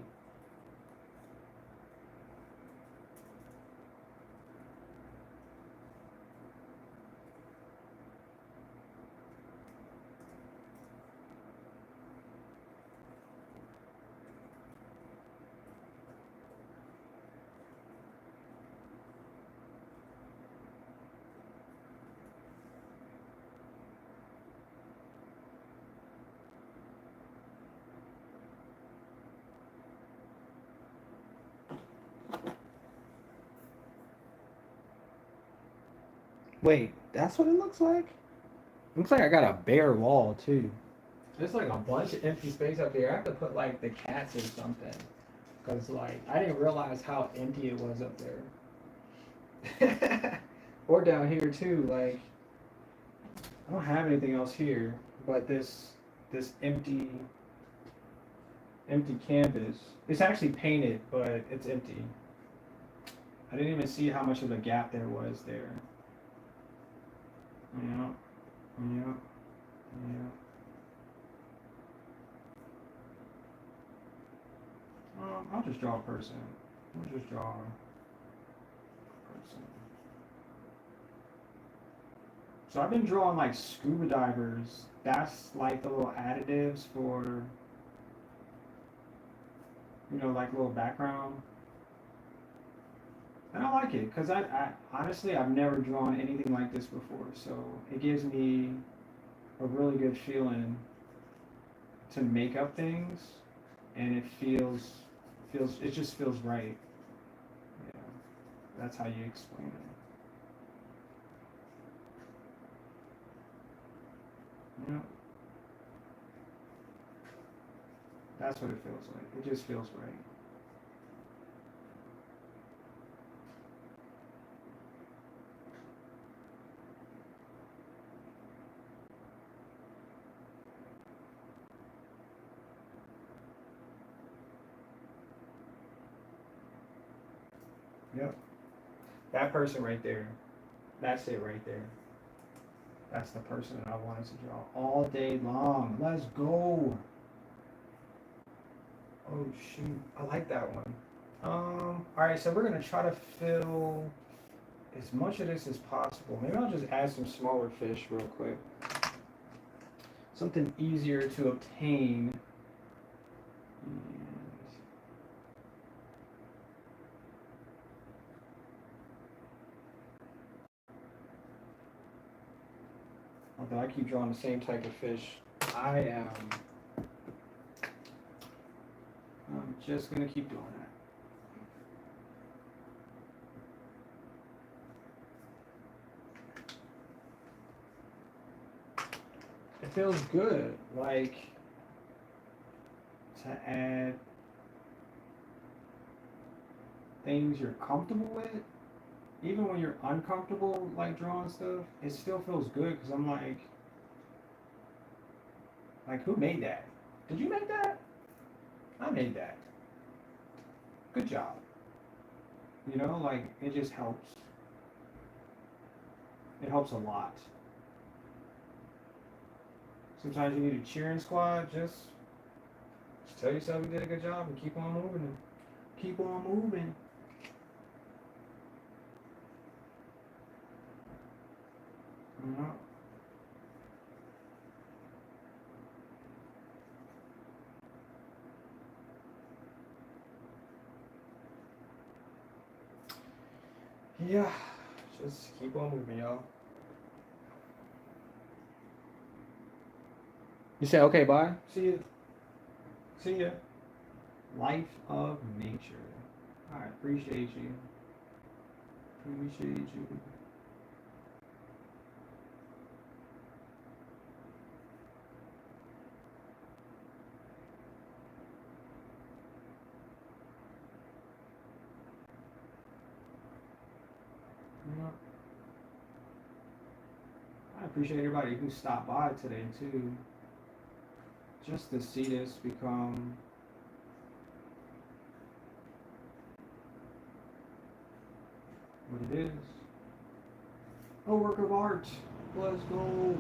Wait, that's what it looks like? Looks like I got a bare wall too. There's like a bunch of empty space up there. I have to put like the cats or something. Cause like I didn't realize how empty it was up there. Or down here too. Like I don't have anything else here but this empty canvas. It's actually painted, but it's empty. I didn't even see how much of a gap there was there. Yeah, yeah, yeah. I'll just draw a person. I'll just draw a person. So I've been drawing like scuba divers. That's like the little additives for, like little background. And I like it because I honestly I've never drawn anything like this before. So it gives me a really good feeling to make up things, and it just feels right. Yeah, that's how you explain it. Yeah, that's what it feels like. It just feels right. Yep. That person right there. That's it right there. That's the person that I wanted to draw all day long. Let's go. Oh shoot. I like that one. Alright, so we're gonna try to fill as much of this as possible. Maybe I'll just add some smaller fish real quick. Something easier to obtain. And although I keep drawing the same type of fish, I'm just gonna keep doing that. It feels good, like, to add things you're comfortable with. Even when you're uncomfortable, like drawing stuff, it still feels good because I'm like, who made that? Did you make that? I made that. Good job. Like, it just helps. It helps a lot. Sometimes you need a cheering squad. Just tell yourself you did a good job and keep on moving. And keep on moving. Yeah. Yeah, Just keep on moving, y'all. You say, okay, bye. See you. See ya. Life of nature. I appreciate you. Appreciate you. Yeah. I appreciate everybody who stopped by today too. Just to see this become what it is. A work of art. Let's go.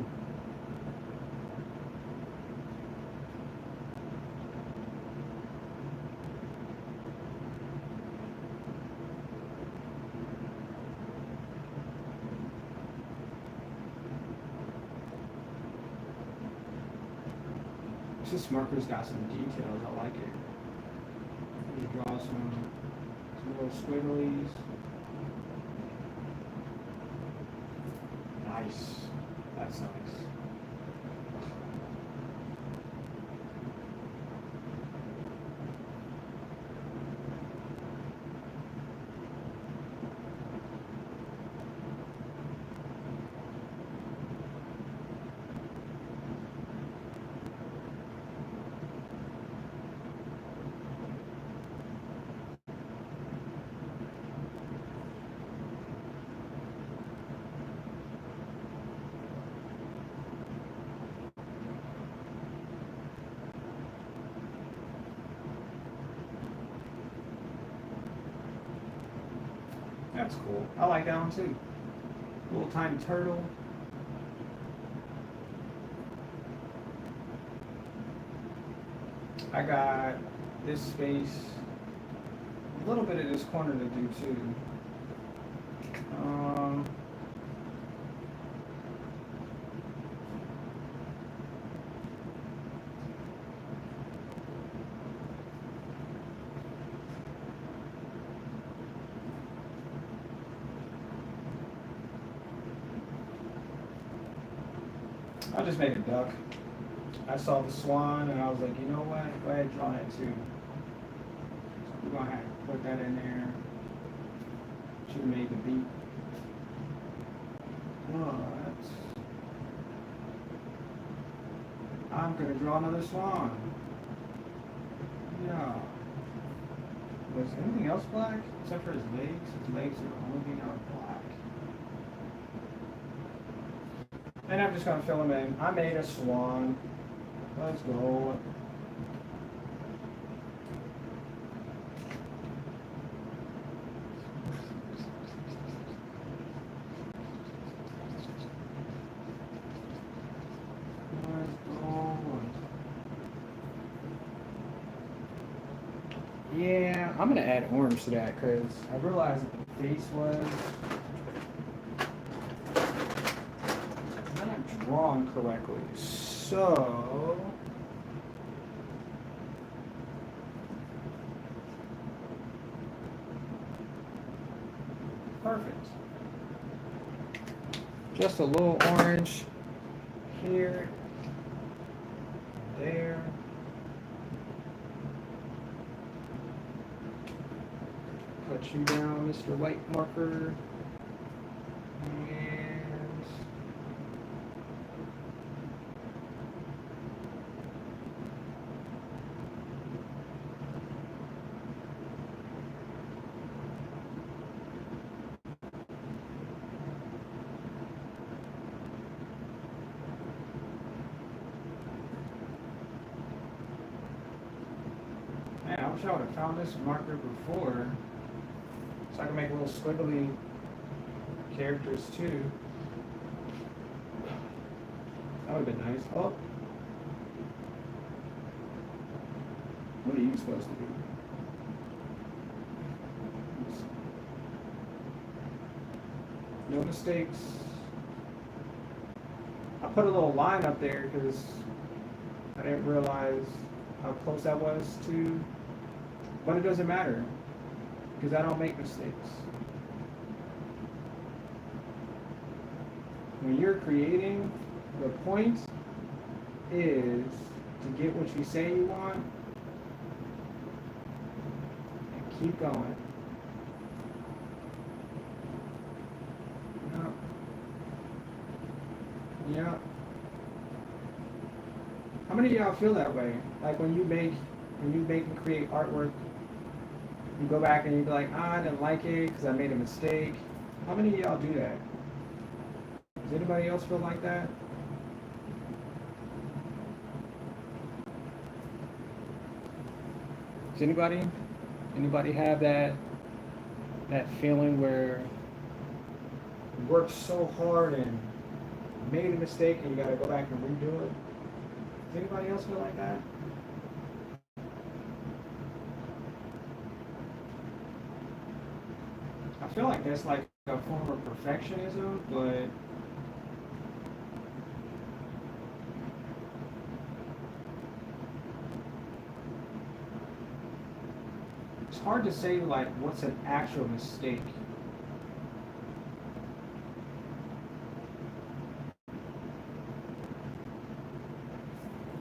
This marker's got some details. I like it. You draw some little squigglies. Nice. That's nice. That's cool. I like that one too. Little tiny turtle. I got this space, a little bit of this corner to do too. I'll just make a duck. I saw the swan and I was like, you know what? Go ahead and draw that too. So we're gonna have to put that in there. Should have made the beat. But I'm gonna draw another swan. Yeah. Was anything else black? Except for his legs. His legs are the only thing that are black. And I'm just gonna fill him in. I made a swan. Let's go. Yeah, I'm gonna add orange to that because I realized that the face was not drawn correctly. So perfect. Just a little orange here, there. Put you down, Mr. White Marker. And man, I wish I would have found this marker before. So I can make little squiggly characters too. That would have been nice. Oh. What are you supposed to do? No mistakes. I put a little line up there because I didn't realize how close that was to, but it doesn't matter because I don't make mistakes. when you're creating, the point is to get what you say you want and keep going. Yep. Yep. How many of y'all feel that way? Like when you make and create artwork, you go back and you be like, I didn't like it because I made a mistake. How many of y'all do that? Does anybody else feel like that? Does anybody have that feeling where you worked so hard and made a mistake and you gotta go back and redo it? Does anybody else feel like that? I feel like that's like a form of perfectionism, but it's hard to say like what's an actual mistake.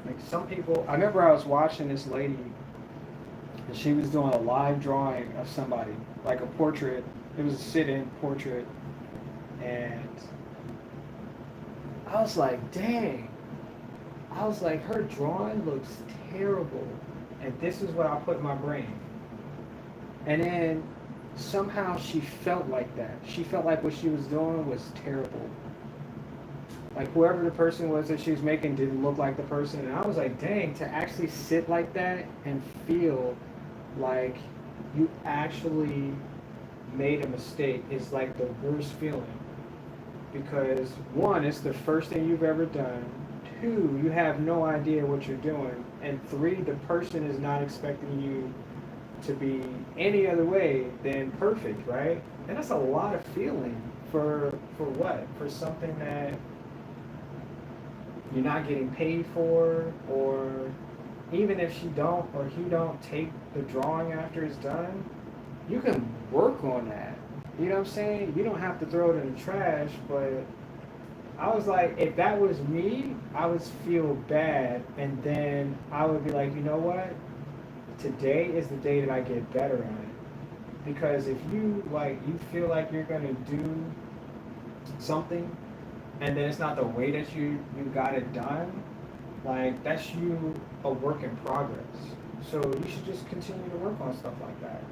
Like some people, I remember I was watching this lady and she was doing a live drawing of somebody, like a portrait. It was a sit-in portrait, and I was like, dang. I was like, her drawing looks terrible, and this is what I put in my brain. And then somehow she felt like that. She felt like what she was doing was terrible. Like whoever the person was that she was making didn't look like the person. And I was like, dang, to actually sit like that and feel like you actually made a mistake is like the worst feeling. Because one, it's the first thing you've ever done. Two, you have no idea what you're doing. And three, the person is not expecting you to be any other way than perfect, right? And that's a lot of feeling for what? For something that you're not getting paid for, or even if she don't or he don't take the drawing after it's done, you can work on that. You know what I'm saying? You don't have to throw it in the trash, but I was like, if that was me, I would feel bad, and then I would be like, you know what? Today is the day that I get better at it. Because if you feel like you're gonna do something and then it's not the way that you got it done, like that's you a work in progress. So you should just continue to work on stuff like that.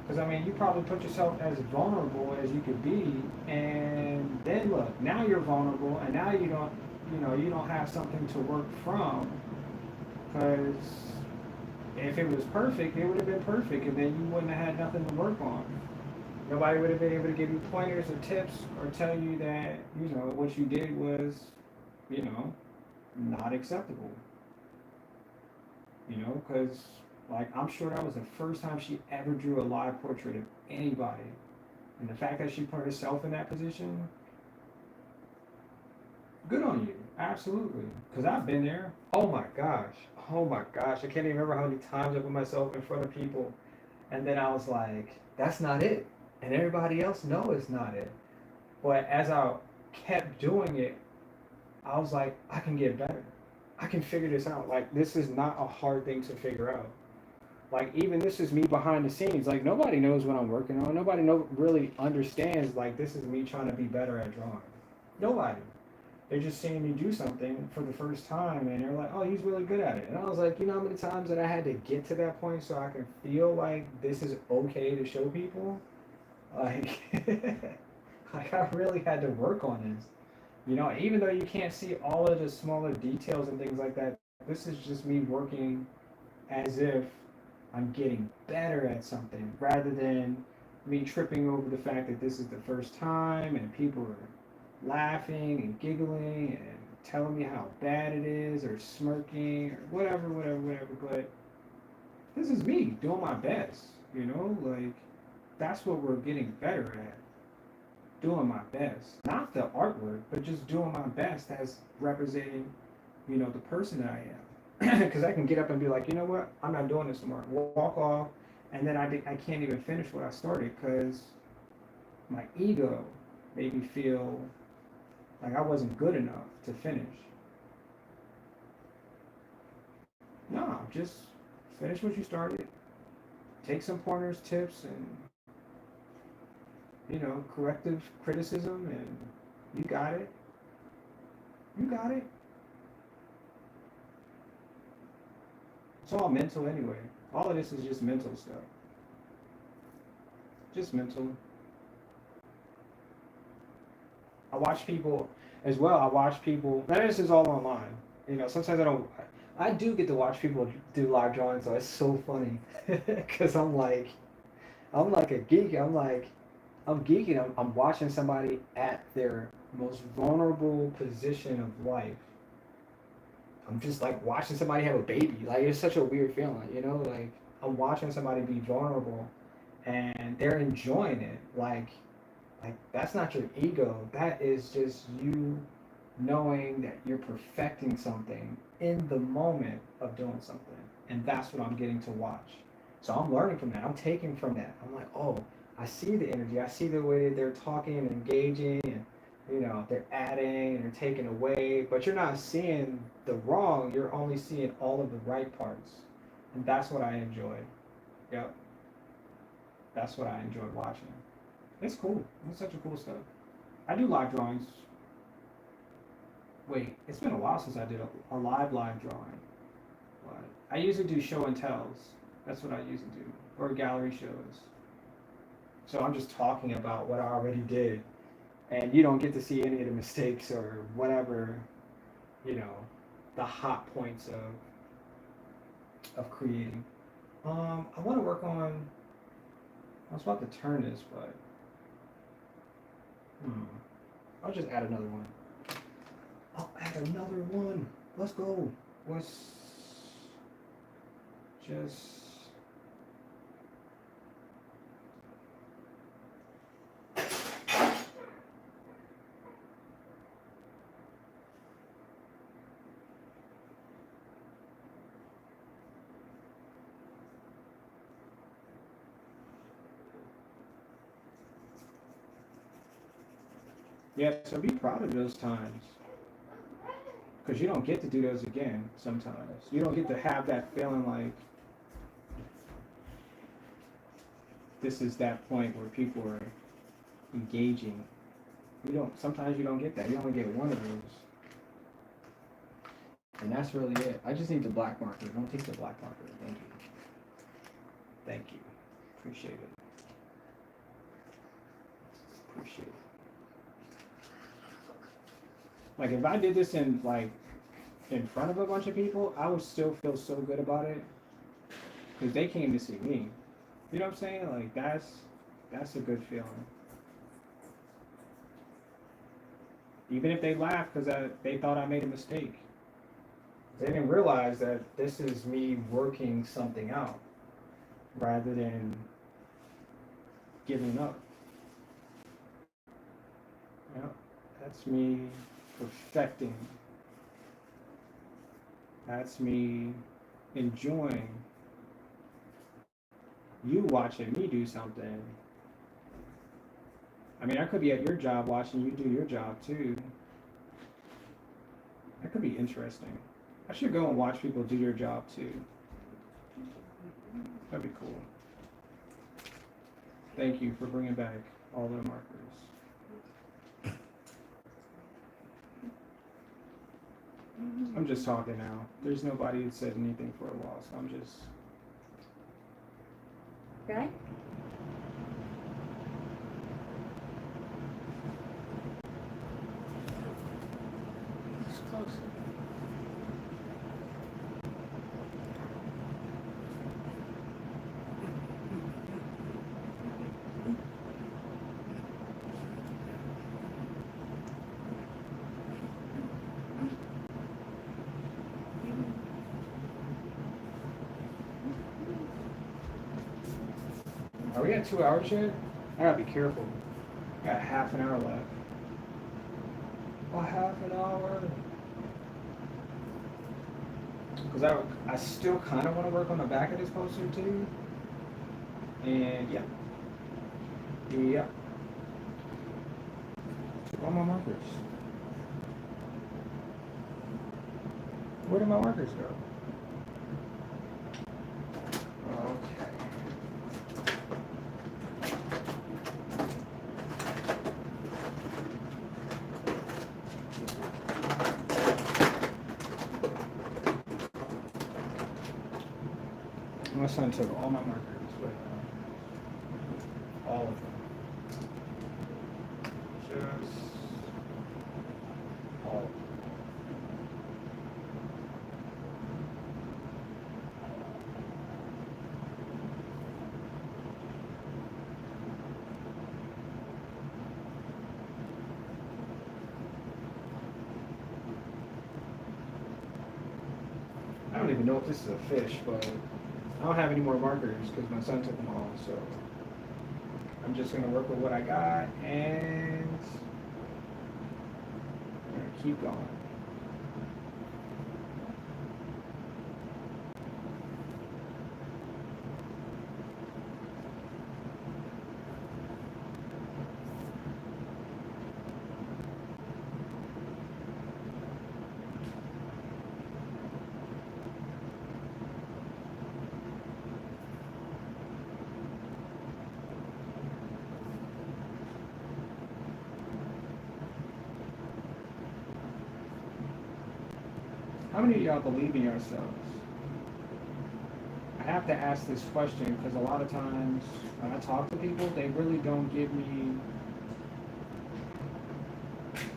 Because I mean, you probably put yourself as vulnerable as you could be, and then look, now you're vulnerable, and now you don't have something to work from. Because if it was perfect, it would have been perfect, and then you wouldn't have had nothing to work on. Nobody would have been able to give you pointers or tips or tell you that, what you did was, you know, not acceptable. Because, like, I'm sure that was the first time she ever drew a live portrait of anybody. And the fact that she put herself in that position, good on you. Absolutely. Because I've been there. Oh my gosh. Oh my gosh. I can't even remember how many times I put myself in front of people. And then I was like, that's not it. And everybody else knows it's not it. But as I kept doing it, I was like, I can get better. I can figure this out. Like, this is not a hard thing to figure out. Like, even this is me behind the scenes. Like, nobody knows what I'm working on. Nobody really understands, like, this is me trying to be better at drawing. Nobody. They're just seeing me do something for the first time, and they're like, oh, he's really good at it. And I was like, you know how many times that I had to get to that point so I can feel like this is okay to show people? Like, like I really had to work on this. Even though you can't see all of the smaller details and things like that, this is just me working as if I'm getting better at something rather than me tripping over the fact that this is the first time and people are laughing and giggling and telling me how bad it is or smirking or whatever. But this is me doing my best, like that's what we're getting better at. Doing my best. Not the artwork, but just doing my best as representing, the person that I am. Because I can get up and be like, you know what, I'm not doing this anymore. Walk off, and then I can't even finish what I started because my ego made me feel Like I wasn't good enough to finish. No, just finish what you started. Take some pointers, tips, and corrective criticism, and you got it. You got it. It's all mental anyway. All of this is just mental stuff. Just mental. I watch people as well. I watch people. Now this is all online. Sometimes I don't. I do get to watch people do live drawings, though. It's so funny because I'm like a geek. I'm geeking. I'm watching somebody at their most vulnerable position of life. I'm just like watching somebody have a baby. Like it's such a weird feeling, Like I'm watching somebody be vulnerable, and they're enjoying it. Like that's not your ego. That is just you knowing that you're perfecting something in the moment of doing something, and that's what I'm getting to watch. So I'm learning from that. I'm taking from that. I'm like, oh, I see the energy. I see the way they're talking and engaging, and they're adding and they're taking away, but you're not seeing the wrong. You're only seeing all of the right parts, and that's what I enjoy. Yep, that's what I enjoy watching. It's cool. It's such a cool stuff. I do live drawings. Wait, it's been a while since I did a live drawing. But I usually do show and tells. That's what I usually do, or gallery shows. So I'm just talking about what I already did, and you don't get to see any of the mistakes or whatever, the hot points of creating. I want to work on. I was about to turn this, but I'll just add another one. I'll add another one. Let's go. What's just. Yeah, so be proud of those times. Because you don't get to do those again sometimes. You don't get to have that feeling like this is that point where people are engaging. Sometimes you don't get that. You only get one of those. And that's really it. I just need the black marker. Don't take the black marker. Thank you. Thank you. Appreciate it. Appreciate it. Like if I did this in front of a bunch of people, I would still feel so good about it because they came to see me. You know what I'm saying? Like that's a good feeling. Even if they laugh because they thought I made a mistake, they didn't realize that this is me working something out rather than giving up. That's me perfecting. That's me enjoying you watching me do something. I mean, I could be at your job watching you do your job too. That could be interesting. I should go and watch people do your job too. That'd be cool. Thank you for bringing back all the markers. I'm just talking now. There's nobody who said anything for a while, so I'm just. Okay. It's close. Are we at 2 hours yet? I gotta be careful. I got half an hour left. Oh, half an hour. Because I still kind of want to work on the back of this poster too. And yeah. Yeah. Took all my markers. Where did my markers go? Okay. My son took all my markers, but all of them. Just all of them. I don't even know if this is a fish, but I don't have any more markers because my son took them all, so I'm just gonna work with what I got and I'm gonna keep going. How many of y'all believe in yourselves? I have to ask this question because a lot of times when I talk to people, they really don't give me,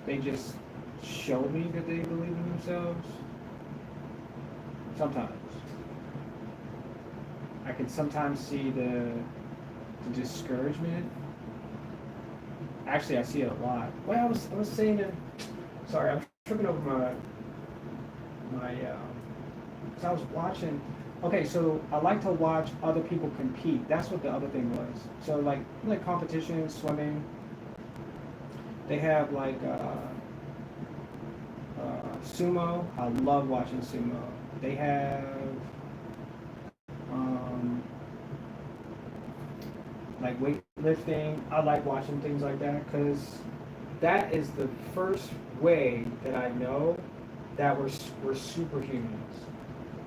they just show me that they believe in themselves. Sometimes. I can sometimes see the discouragement. Actually, I see it a lot. Well, I was saying it, sorry, I'm tripping over because I was watching. Okay, so I like to watch other people compete. That's what the other thing was. So like competition, swimming. They have like sumo. I love watching sumo. They have like weightlifting. I like watching things like that because that is the first way that I know that we're superhumans.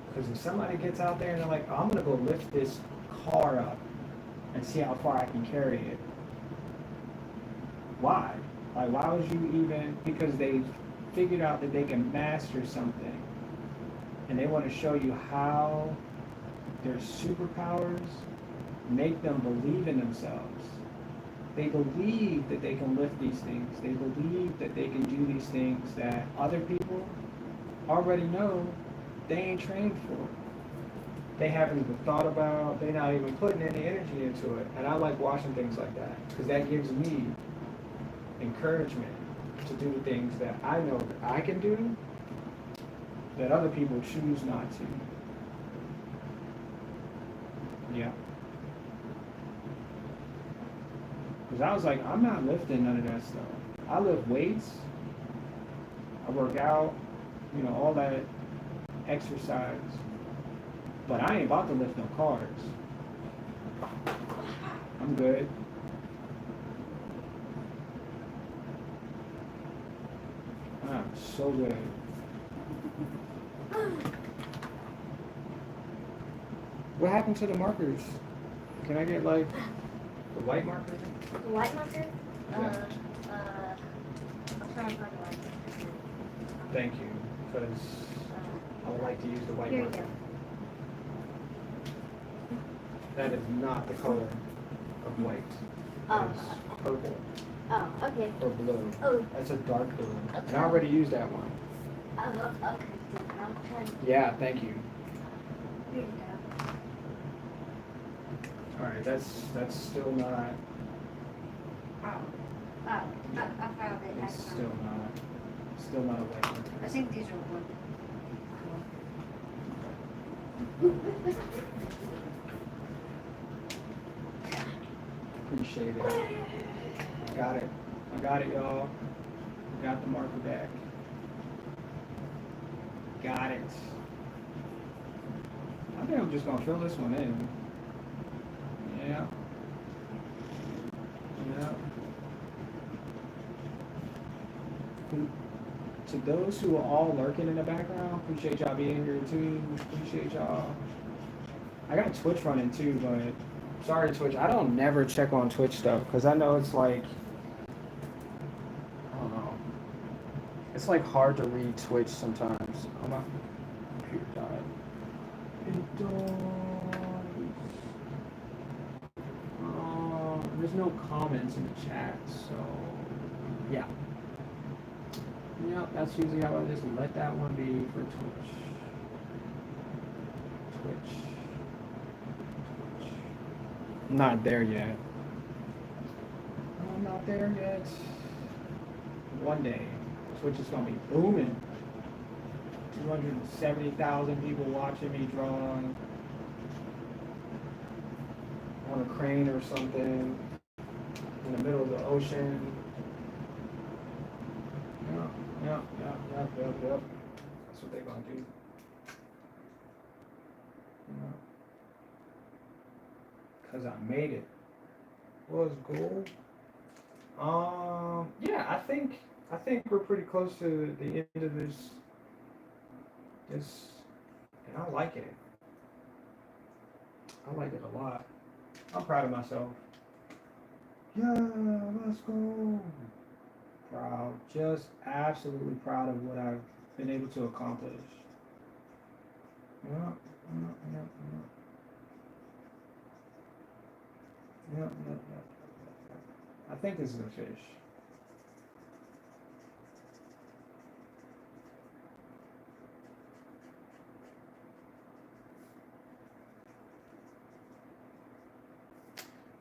Because if somebody gets out there and they're like, oh, I'm gonna go lift this car up and see how far I can carry it. Why? Like, why would you even? Because they figured out that they can master something, and they want to show you how their superpowers make them believe in themselves. They believe that they can lift these things. They believe that they can do these things that other people already know they ain't trained for. They haven't even thought about, they're not even putting any energy into it. And I like watching things like that because that gives me encouragement to do things that I know that I can do that other people choose not to. Yeah. Because I was like, I'm not lifting none of that stuff. I lift weights, I work out, you know, all that exercise. But I ain't about to lift no cars. I'm good. I'm so good. What happened to the markers? Can I get like the white marker? The white marker? Yeah. I'm trying to find the white marker. Thank you, because I would like to use the white Here you marker. go. That is not the color of white. Oh. It's purple Oh, okay. or blue. Oh. That's a dark blue. Okay. And I already used that one. Oh, okay. I'm trying to... Yeah, thank you. Here you go. Alright, that's still not, Oh. I found it. it's still not a white marker. I think these are wood. Appreciate it. Got it. I got it, y'all. Got the marker back. Got it. I think I'm just gonna fill this one in. Yeah. Yeah. to those who are all lurking in the background, appreciate y'all being here too. Appreciate y'all. I got Twitch running too, but sorry Twitch. I don't never check on Twitch stuff because I know it's like, I don't know. It's like hard to read Twitch sometimes. Oh, my computer died. It does. There's no comments in the chat, so yeah. Yep, that's usually how I just let that one be for Twitch. I'm not there yet. I'm not there yet. One day, Twitch is gonna be booming. 270,000 people watching me draw on a crane or something in the middle of the ocean. Yep. That's what they're gonna do. Cause I made it. Was goal. Yeah, I think we're pretty close to the end of this, and I like it. I like it a lot. I'm proud of myself. Yeah, let's go. Proud, just absolutely proud of what I've been able to accomplish. Yeah. I think this is a fish.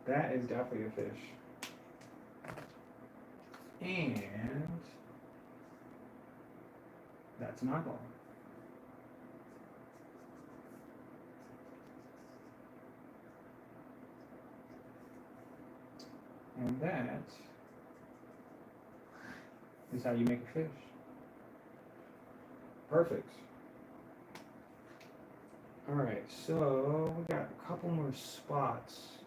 That is definitely a fish. And that's an eyeball. And that is how you make a fish. Perfect. All right, so we got a couple more spots.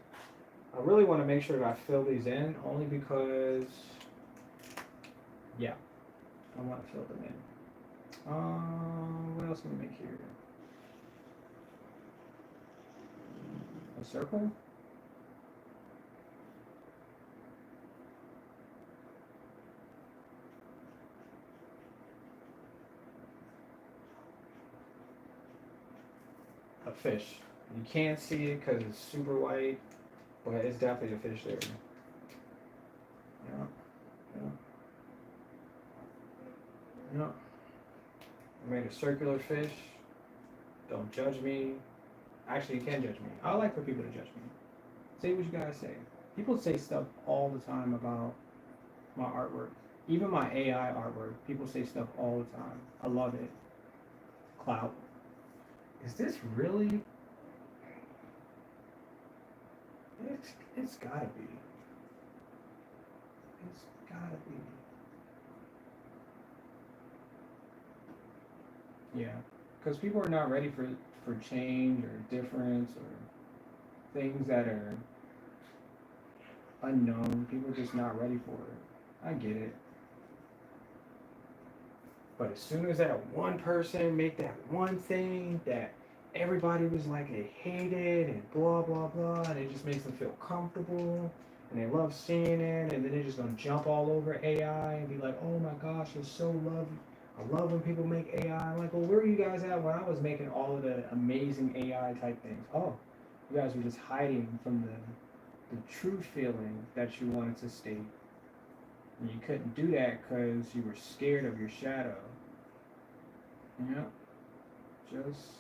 I really want to make sure that I fill these in, only because, yeah, I want to fill them in. What else can we make here? A circle? A fish. You can't see it because it's super white, but it's definitely a fish there. Yeah. I made a circular fish. Don't judge me. Actually, you can judge me. I like for people to judge me. Say what you gotta say. People say stuff all the time about my artwork. Even my AI artwork. People say stuff all the time. I love it. Clout. Is this really? It's gotta be. It's gotta be. Yeah, because people are not ready for change or difference or things that are unknown. People are just not ready for it. I get it. But as soon as that one person make that one thing that everybody was like they hate it and blah blah blah, and it just makes them feel comfortable and they love seeing it, and then they're just gonna jump all over AI and be like, oh my gosh, it's so lovely. I love when people make AI. I'm like, well, where were you guys at when I was making all of the amazing AI type things? Oh, you guys were just hiding from the true feeling that you wanted to state. And you couldn't do that because you were scared of your shadow. Yeah. Just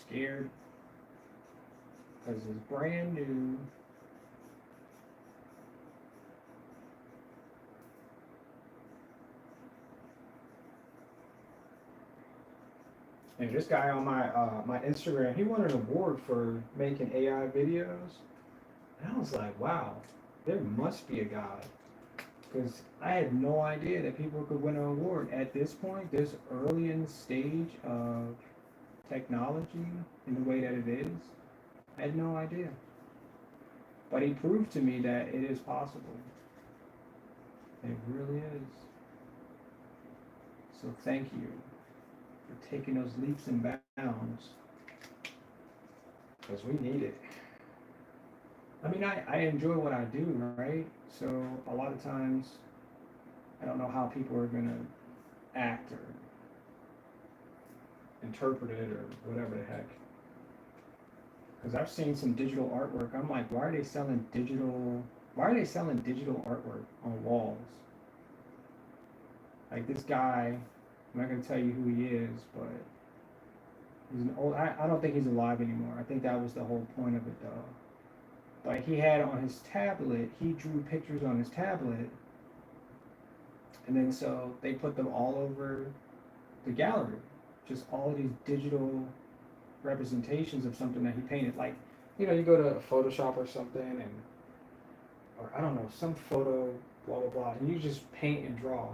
scared. Because it's brand new. And this guy on my Instagram, he won an award for making AI videos. And I was like, wow, there must be a God. Because I had no idea that people could win an award at this point, this early in the stage of technology in the way that it is. I had no idea. But he proved to me that it is possible. It really is. So thank you for taking those leaps and bounds, because we need it. I mean, I enjoy what I do, right? So a lot of times, I don't know how people are gonna act or interpret it or whatever the heck. Because I've seen some digital artwork. I'm like, why are they selling digital? Why are they selling digital artwork on walls? Like this guy, I'm not gonna tell you who he is, but he's an old. I don't think he's alive anymore. I think that was the whole point of it, though. But he had on his tablet. He drew pictures on his tablet, and then so they put them all over the gallery. Just all of these digital representations of something that he painted. Like, you go to Photoshop or something, or I don't know, some photo, blah blah blah, and you just paint and draw.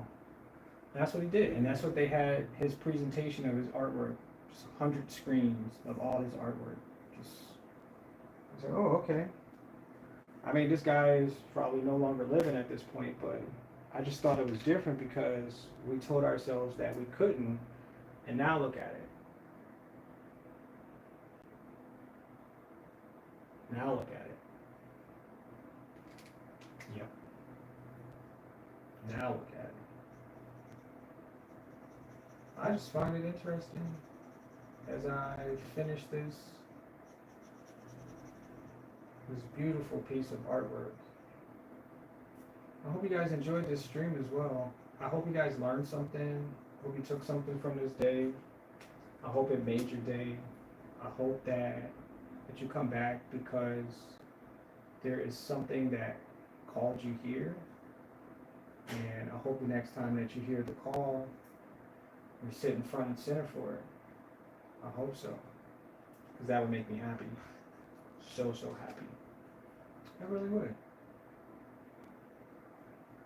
And that's what he did, and that's what they had his presentation of his artwork. Just 100 screens of all his artwork. Just, I was like, oh, okay. I mean, this guy is probably no longer living at this point, but I just thought it was different because we told ourselves that we couldn't, and now look at it. Now look at it. Yep. Now look at it. I just find it interesting as I finish this beautiful piece of artwork. I hope you guys enjoyed this stream as well. I hope you guys learned something. I hope you took something from this day. I hope it made your day. I hope that you come back because there is something that called you here. And I hope the next time that you hear the call, you're sitting front and center for it. I hope so. Because that would make me happy. So happy. I really would.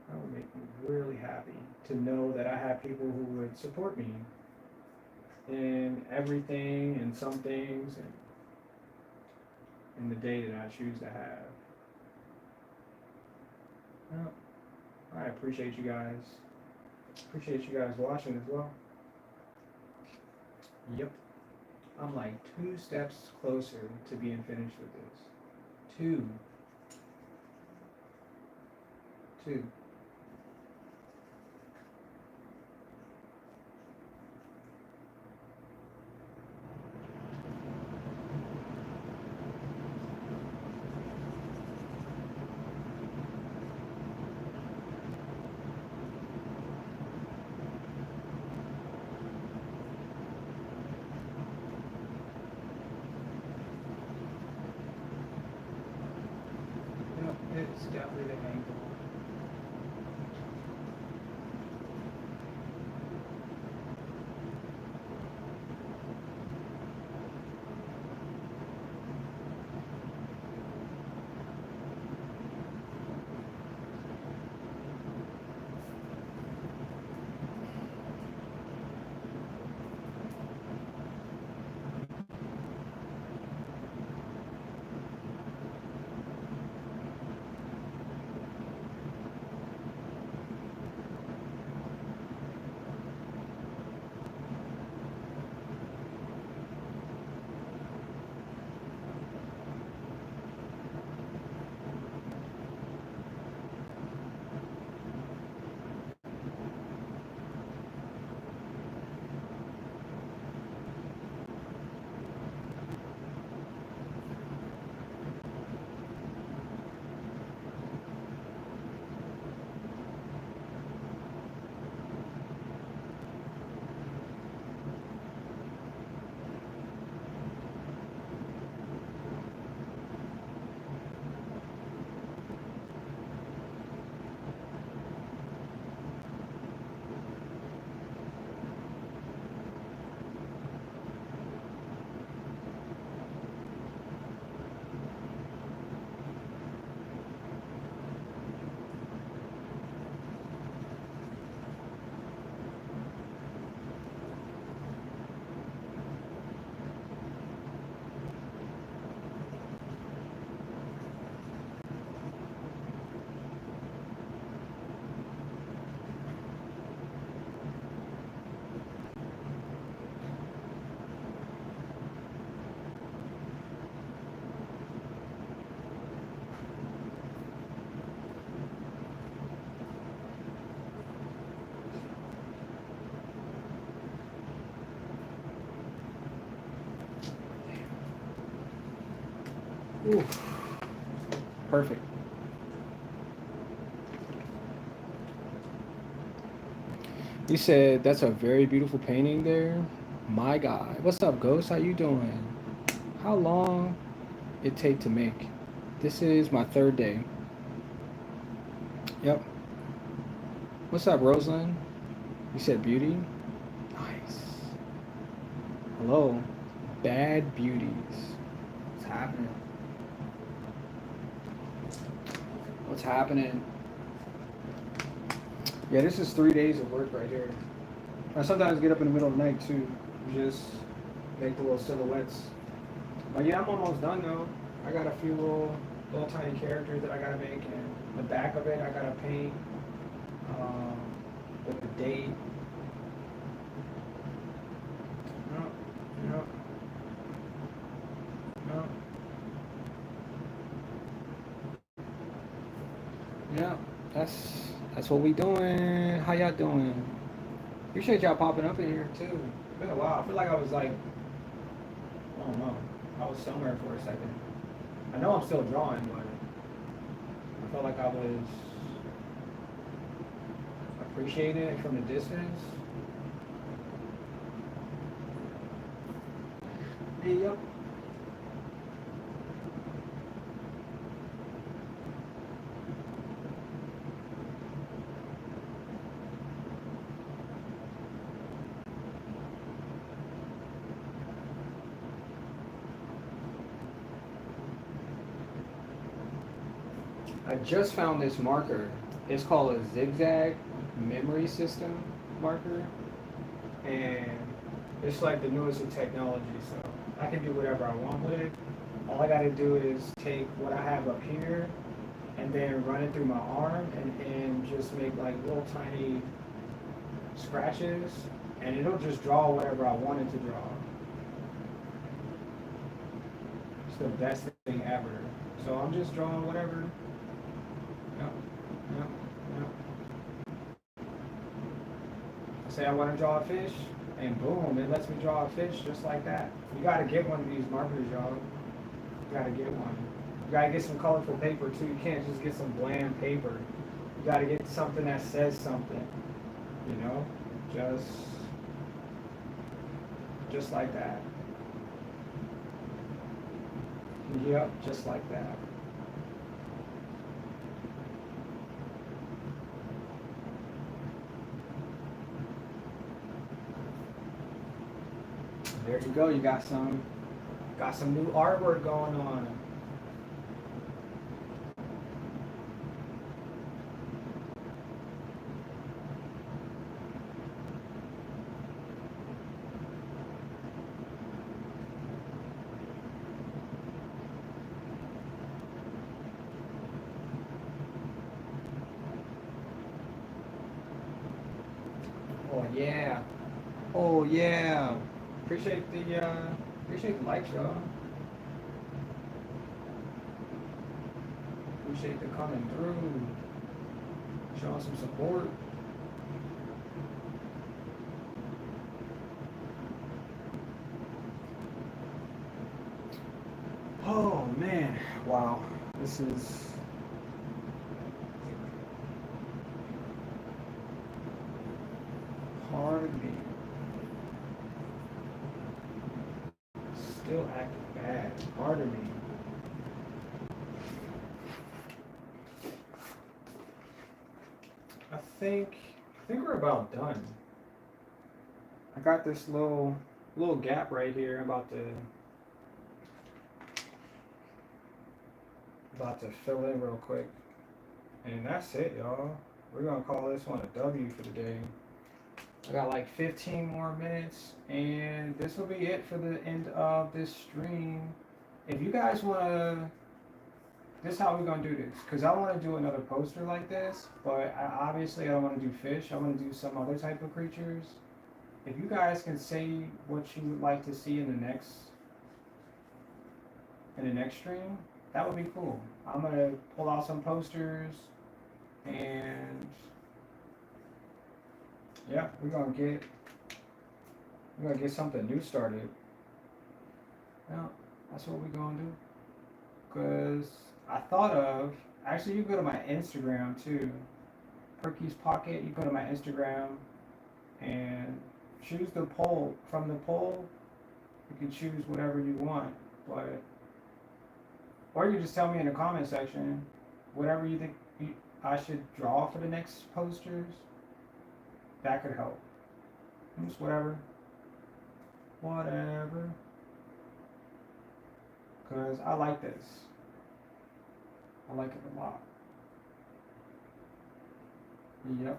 That would make me really happy to know that I have people who would support me in everything and some things and in the day that I choose to have. Well, I appreciate you guys. Appreciate you guys watching as well. Yep. I'm like 2 steps closer to being finished with this. 2. It's definitely the angle. Ooh, perfect. You said that's a very beautiful painting there. My God. What's up, Ghost? How you doing? How long it take to make? This is my third day. Yep. What's up, Rosalind? You said beauty? Nice. Hello. Bad beauties. What's happening? What's happening? Yeah, this is 3 days of work right here. I sometimes get up in the middle of the night too. Just make the little silhouettes. But yeah, I'm almost done though. I got a few little tiny characters that I gotta make, and the back of it I gotta paint um, with the date. No, no, no. Yeah, that's what we doing. How y'all doing? Appreciate y'all popping up in here too. It's been a while. I feel like I was like, I don't know. I was somewhere for a second. I know I'm still drawing, but I felt like I was appreciating it from the distance. Hey, yep. I just found this marker. It's called a zigzag memory system marker, and it's like the newest of technology. So I can do whatever I want with it. All I got to do is take what I have up here and then run it through my arm and just make like little tiny scratches, and it'll just draw whatever I want it to draw. It's the best thing ever. So I'm just drawing whatever. Yep, yep, yep. I say I want to draw a fish, and boom, it lets me draw a fish just like that. You got to get one of these markers, y'all. You got to get one. You got to get some colorful paper too. You can't just get some bland paper. You got to get something that says something. You know, just like that. Yep, just like that. There you go. You got some new artwork going on. Oh yeah. Oh yeah. Appreciate the likes, y'all. Appreciate the coming through. Showing some support. Oh man. Wow. This is hard to be. Still acting bad. Pardon me. I think we're about done. I got this little gap right here. I'm about to fill in real quick. And that's it, y'all. We're gonna call this one a W for the day. I got like 15 more minutes, and this will be it for the end of this stream. If you guys wanna, this is how we're gonna do this, because I want to do another poster like this, but obviously I don't want to do fish. I want to do some other type of creatures. If you guys can say what you would like to see in the next stream, that would be cool. I'm gonna pull out some posters, and yeah, we're gonna get something new started. Yeah, that's what we're gonna do. Because I thought of, actually, you go to my Instagram too. Perky's Pocket, you go to my Instagram and choose the poll. From the poll, you can choose whatever you want. But, or you can just tell me in the comment section whatever you think I should draw for the next posters. That could help. Just whatever. Whatever. Because I like this. I like it a lot. Yep.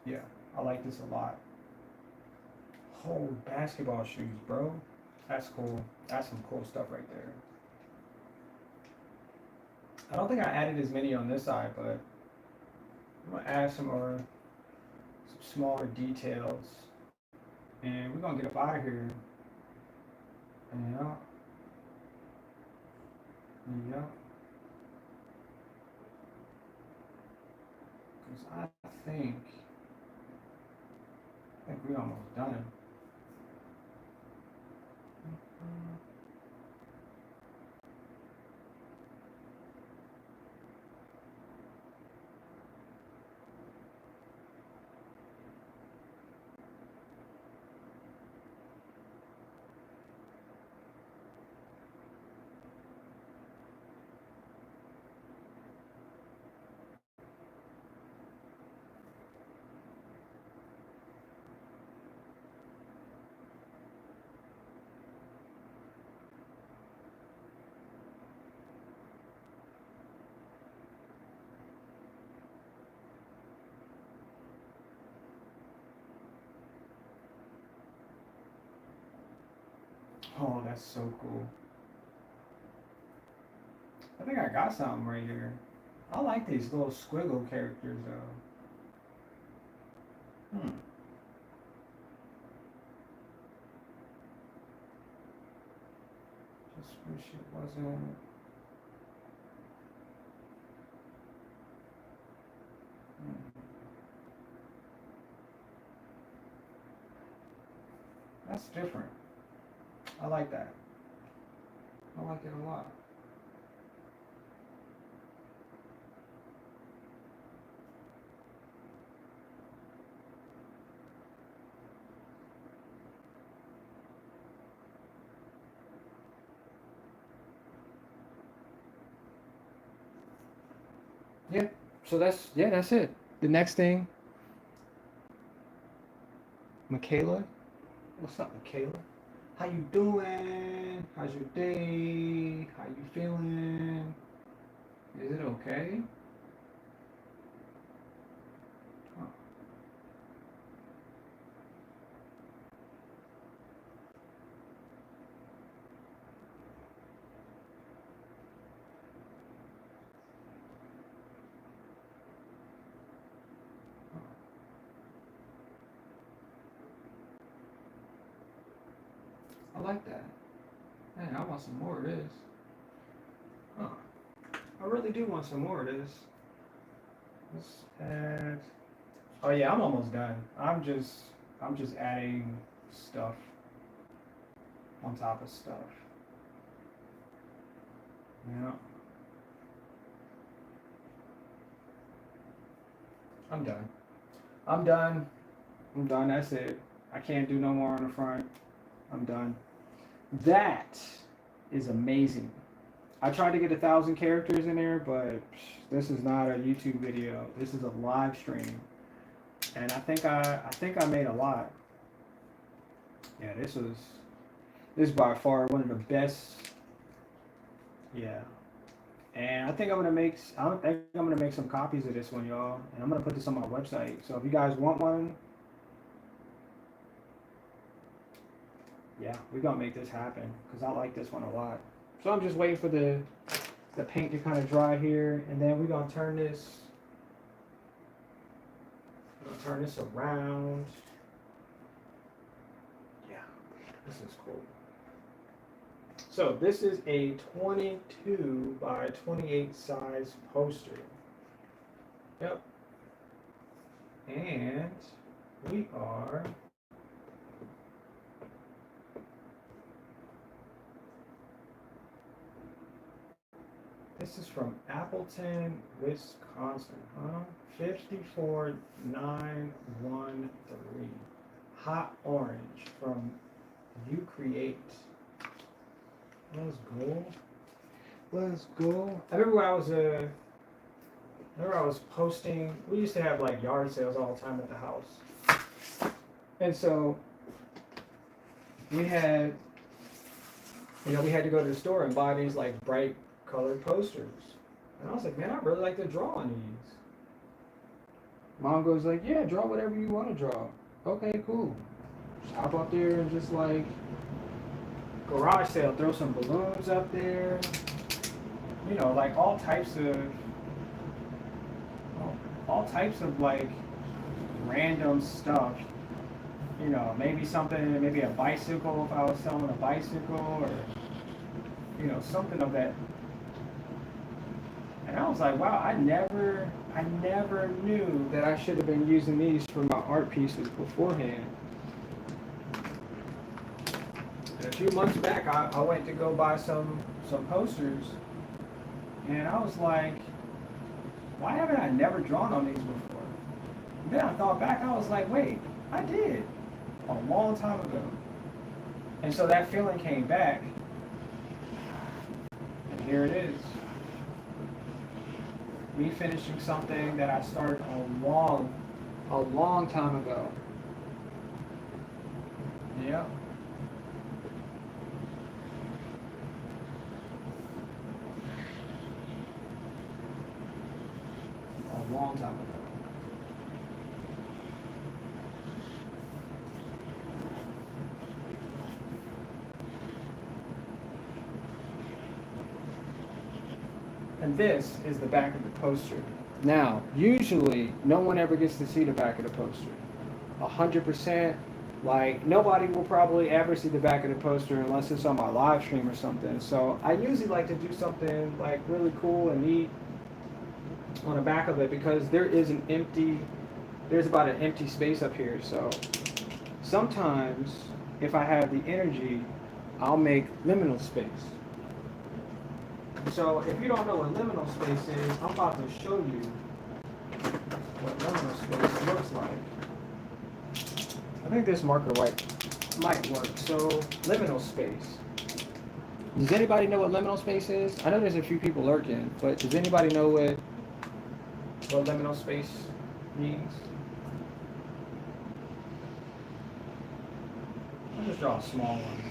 Yeah, I like this a lot. Oh, basketball shoes, bro. That's cool. That's some cool stuff right there. I don't think I added as many on this side, but I'm gonna add some smaller details. And we're gonna get up out of here. Yeah. Yeah. Because I think we're almost done. Oh, that's so cool. I think I got something right here. I like these little squiggle characters though. Just wish it wasn't. That's different. I like that. I like it a lot. Yeah. So that's it. The next thing, Michaela. What's up, Michaela? How you doing? How's your day? How you feeling? Is it okay? Oh, I like that. Man, I want some more of this. Huh. I really do want some more of this. Let's add. Oh yeah, I'm almost done. I'm just adding stuff on top of stuff. Yeah. I'm done. I'm done. I'm done. That's it. I can't do no more on the front. I'm done. That is amazing. I tried to get 1,000 characters in there, but this is not a YouTube video. This is a live stream, and I think I made a lot. Yeah, this is by far one of the best. Yeah, and I think I'm gonna make some copies of this one, y'all, and I'm gonna put this on my website. So if you guys want one, yeah, we're gonna make this happen because I like this one a lot. So I'm just waiting for the paint to kind of dry here, and then we're gonna turn this around. Yeah, this is cool. So this is a 22 by 28 size poster. Yep. And we are. This is from Appleton, Wisconsin, huh? 54913. Hot orange from You Create. Let's go. Let's go. I remember I was posting. We used to have like yard sales all the time at the house, and so we had, we had to go to the store and buy these like bright colored posters. And I was like, man, I really like to draw on these. Mom goes like, yeah, draw whatever you want to draw. Okay, cool. Just hop up there and just like garage sale, throw some balloons up there. Like all types of like random stuff. Maybe a bicycle if I was selling a bicycle, or something of that. And I was like, wow, I never knew that I should have been using these for my art pieces beforehand. And a few months back, I went to go buy some posters, and I was like, why haven't I never drawn on these before? And then I thought back, I was like, wait, I did a long time ago. And so that feeling came back, and here it is. Me finishing something that I started a long time ago. Yeah. A long time ago. And this is the back of the poster. Now, usually, no one ever gets to see the back of the poster. 100%, like, nobody will probably ever see the back of the poster unless it's on my live stream or something. So I usually like to do something, like, really cool and neat on the back of it, because there's about an empty space up here. So sometimes, if I have the energy, I'll make liminal space. So if you don't know what liminal space is, I'm about to show you what liminal space looks like. I think this marker might work. So liminal space. Does anybody know what liminal space is? I know there's a few people lurking, but does anybody know what liminal space means? I'll just draw a small one.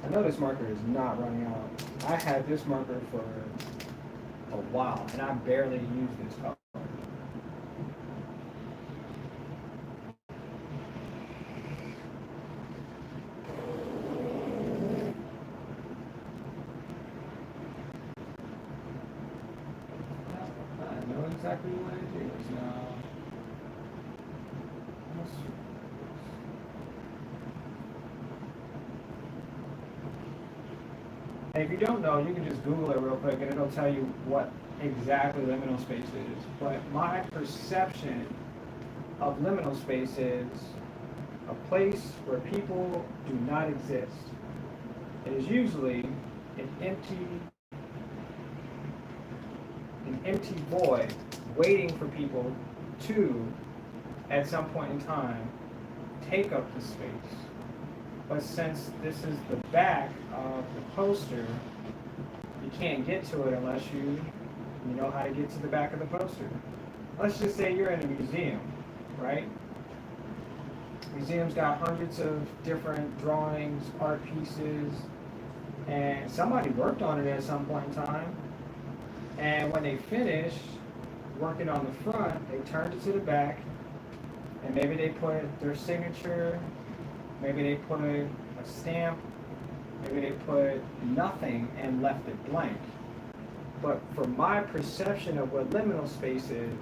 I know this marker is not running out. I had this marker for a while, and I barely use this color. I know exactly what it is now. And if you don't know, you can just Google it real quick and it'll tell you what exactly liminal space is. But my perception of liminal space is a place where people do not exist. It is usually an empty void waiting for people to, at some point in time, take up the space. But since this is the back of the poster, you can't get to it unless you know how to get to the back of the poster. Let's just say you're in a museum, right? Museum's got hundreds of different drawings, art pieces, and somebody worked on it at some point in time. And when they finished working on the front, they turned it to the back, and maybe they put their signature, maybe they put a stamp, maybe they put nothing and left it blank. But for my perception of what liminal space is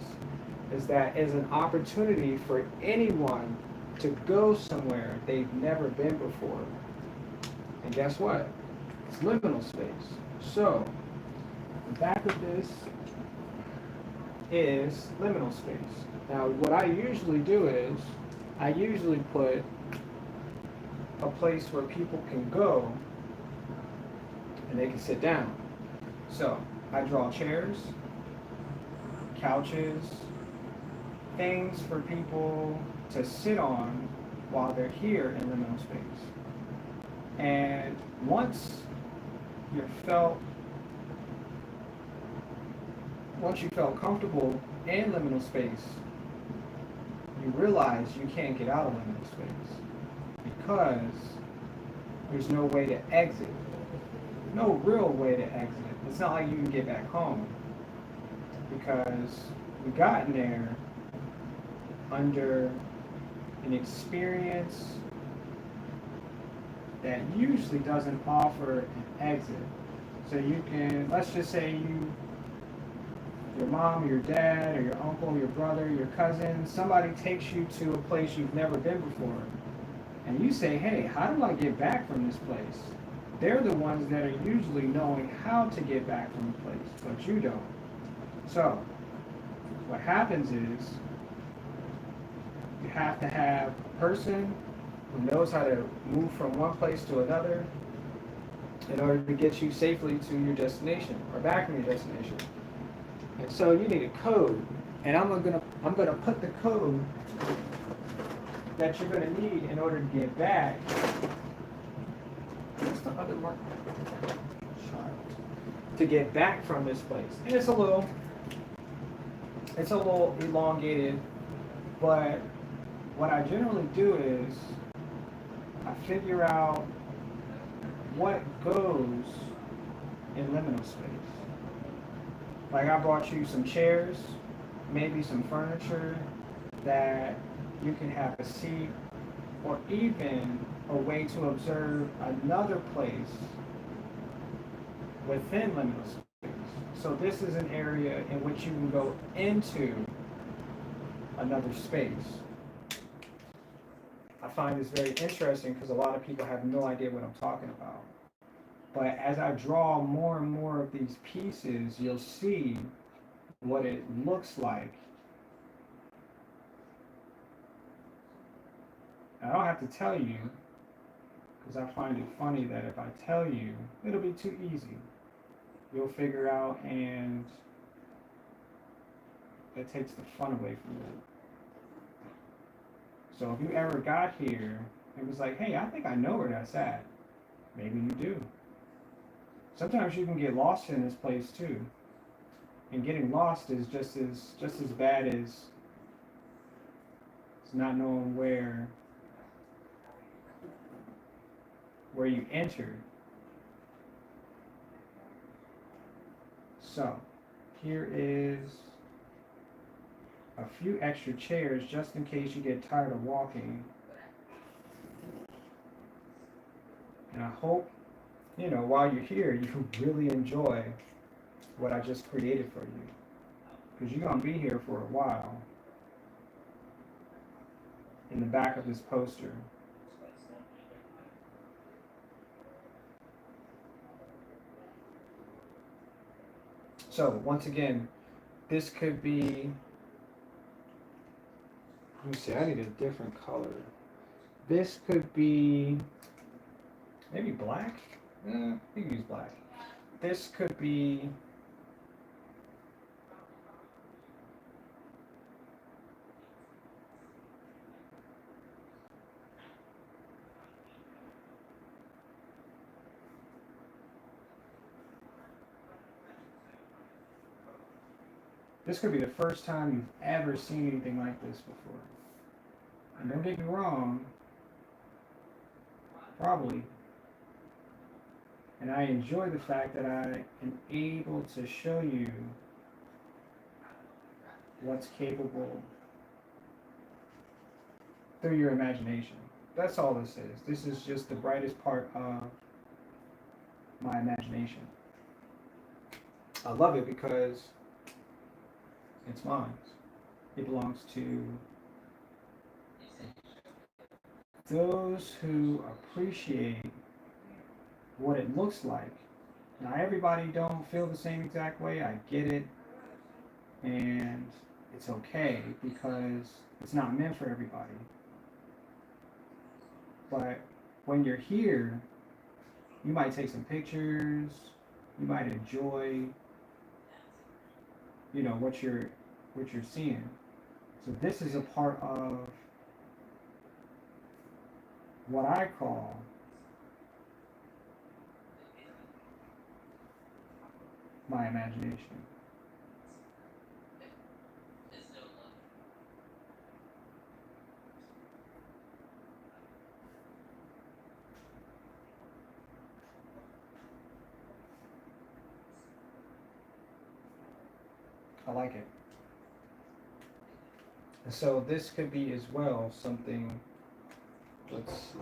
that it's an opportunity for anyone to go somewhere they've never been before. And guess what? It's liminal space. So, the back of this is liminal space. Now, what I usually do is, I usually put a place where people can go and they can sit down. So, I draw chairs, couches, things for people to sit on while they're here in liminal space. And once you felt comfortable in liminal space, you realize you can't get out of liminal space because there's no way to exit. No real way to exit. It's not like you can get back home because we got in there under an experience that usually doesn't offer an exit. So you can, let's just say your mom, or your dad, or your uncle, your brother, your cousin, somebody takes you to a place you've never been before. And you say, hey, how do I get back from this place? They're the ones that are usually knowing how to get back from the place, but you don't. So, what happens is, you have to have a person who knows how to move from one place to another in order to get you safely to your destination, or back from your destination. And so you need a code, and I'm gonna put the code that you're gonna need in order to get back. What's the other mark? To get back from this place. And it's a little elongated, but what I generally do is I figure out what goes in liminal space. Like I brought you some chairs, maybe some furniture that you can have a seat, or even a way to observe another place within liminal space. So this is an area in which you can go into another space. I find this very interesting because a lot of people have no idea what I'm talking about. But as I draw more and more of these pieces, you'll see what it looks like. I don't have to tell you, because I find it funny that if I tell you, it'll be too easy. You'll figure out, and it takes the fun away from it. So if you ever got here and was like, hey, I think I know where that's at, maybe you do. Sometimes you can get lost in this place too. And getting lost is just as bad as not knowing where you entered. So here is a few extra chairs just in case you get tired of walking. And I hope, while you're here, you really enjoy what I just created for you. Because you're going to be here for a while. In the back of this poster. So, once again, this could be, let me see, I need a different color. This could be maybe black? You can use black. This could be the first time you've ever seen anything like this before. And don't get me wrong, probably. And I enjoy the fact that I am able to show you what's capable through your imagination. That's all this is. This is just the brightest part of my imagination. I love it because it's mine. It belongs to those who appreciate what it looks like. Now everybody don't feel the same exact way. I get it, and it's okay because it's not meant for everybody. But when you're here, you might take some pictures. You might enjoy, what you're seeing. So this is a part of what I call my imagination. I like it. So this could be as well something. Let's see.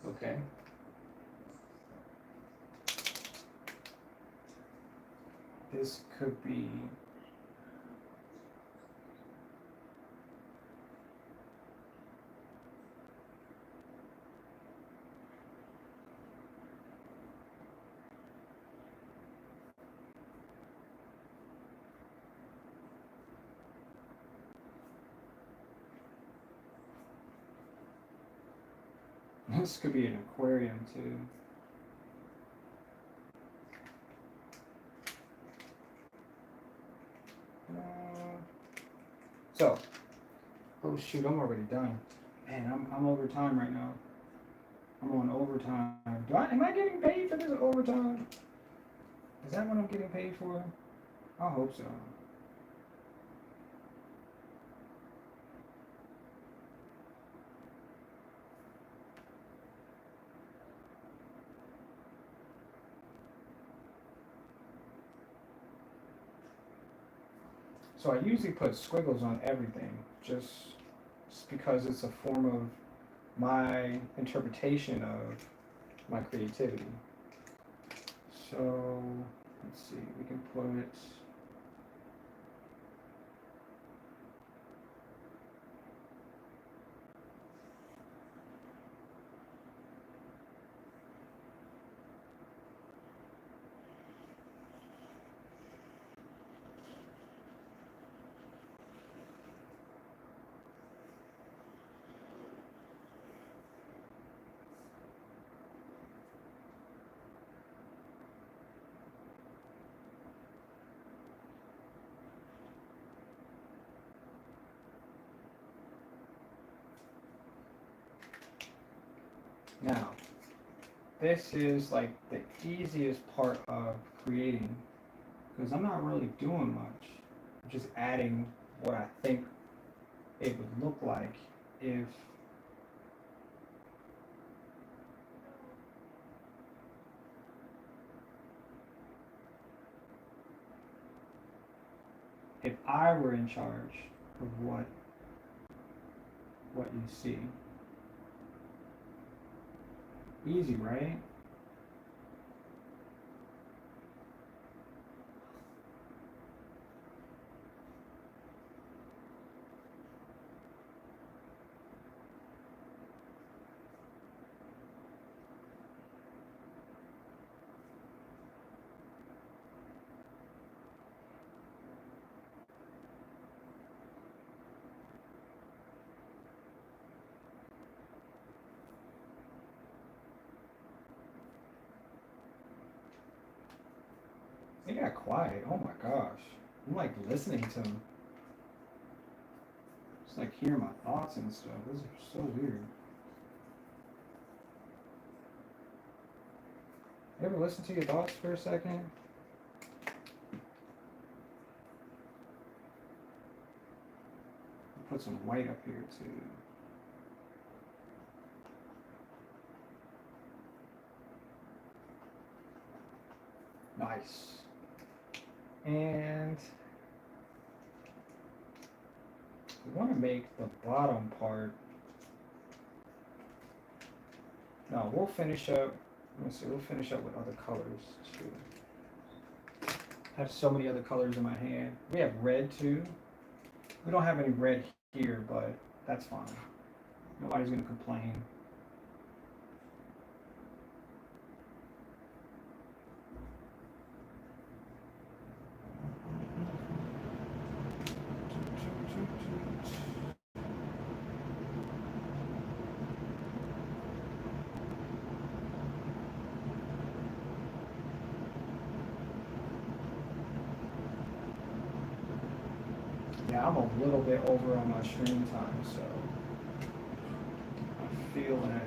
Okay. This could be. This could be an aquarium too. So, oh shoot, I'm already done. Man, I'm over time right now. I'm on overtime. Am I getting paid for this overtime? Is that what I'm getting paid for? I hope so. So I usually put squiggles on everything, just because it's a form of my interpretation of my creativity. So let's see, we can put now. This is like the easiest part of creating because I'm not really doing much. I'm just adding what I think it would look like if I were in charge of what you see. Easy, right? It got quiet. Oh my gosh. I'm like listening to him. It's like hearing my thoughts and stuff. This is so weird. You ever listen to your thoughts for a second? I'll put some white up here too. Nice. And we want to make the bottom part. No, we'll finish up. Let's see, we'll finish up with other colors too. I have so many other colors in my hand. We have red too. We don't have any red here, but that's fine. Nobody's gonna complain. Yeah, I'm a little bit over on my stream time, so I feel that.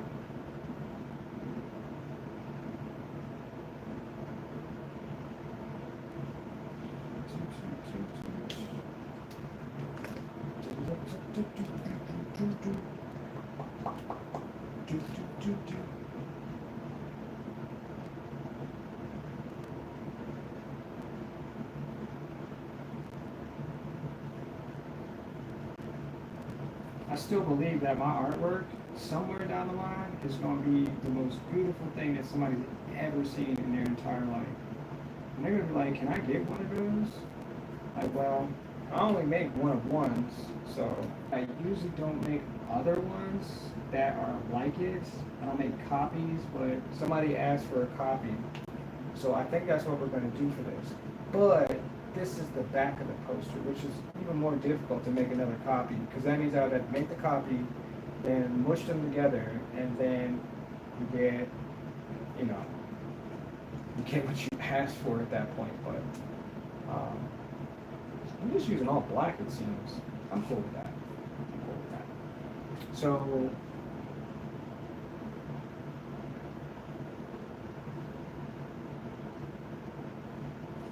I still believe that my artwork, somewhere down the line, is going to be the most beautiful thing that somebody's ever seen in their entire life. And they're going to be like, can I get one of those? Like, well, I only make one of ones, so I usually don't make other ones that are like it. I don't make copies, but somebody asked for a copy. So I think that's what we're going to do for this. But this is the back of the poster, which is even more difficult to make another copy, because that means I would have to make the copy, then mush them together, and then you get, you know, you get what you asked for at that point. But I'm just using all black, it seems. I'm cool with that. I'm cool with that. So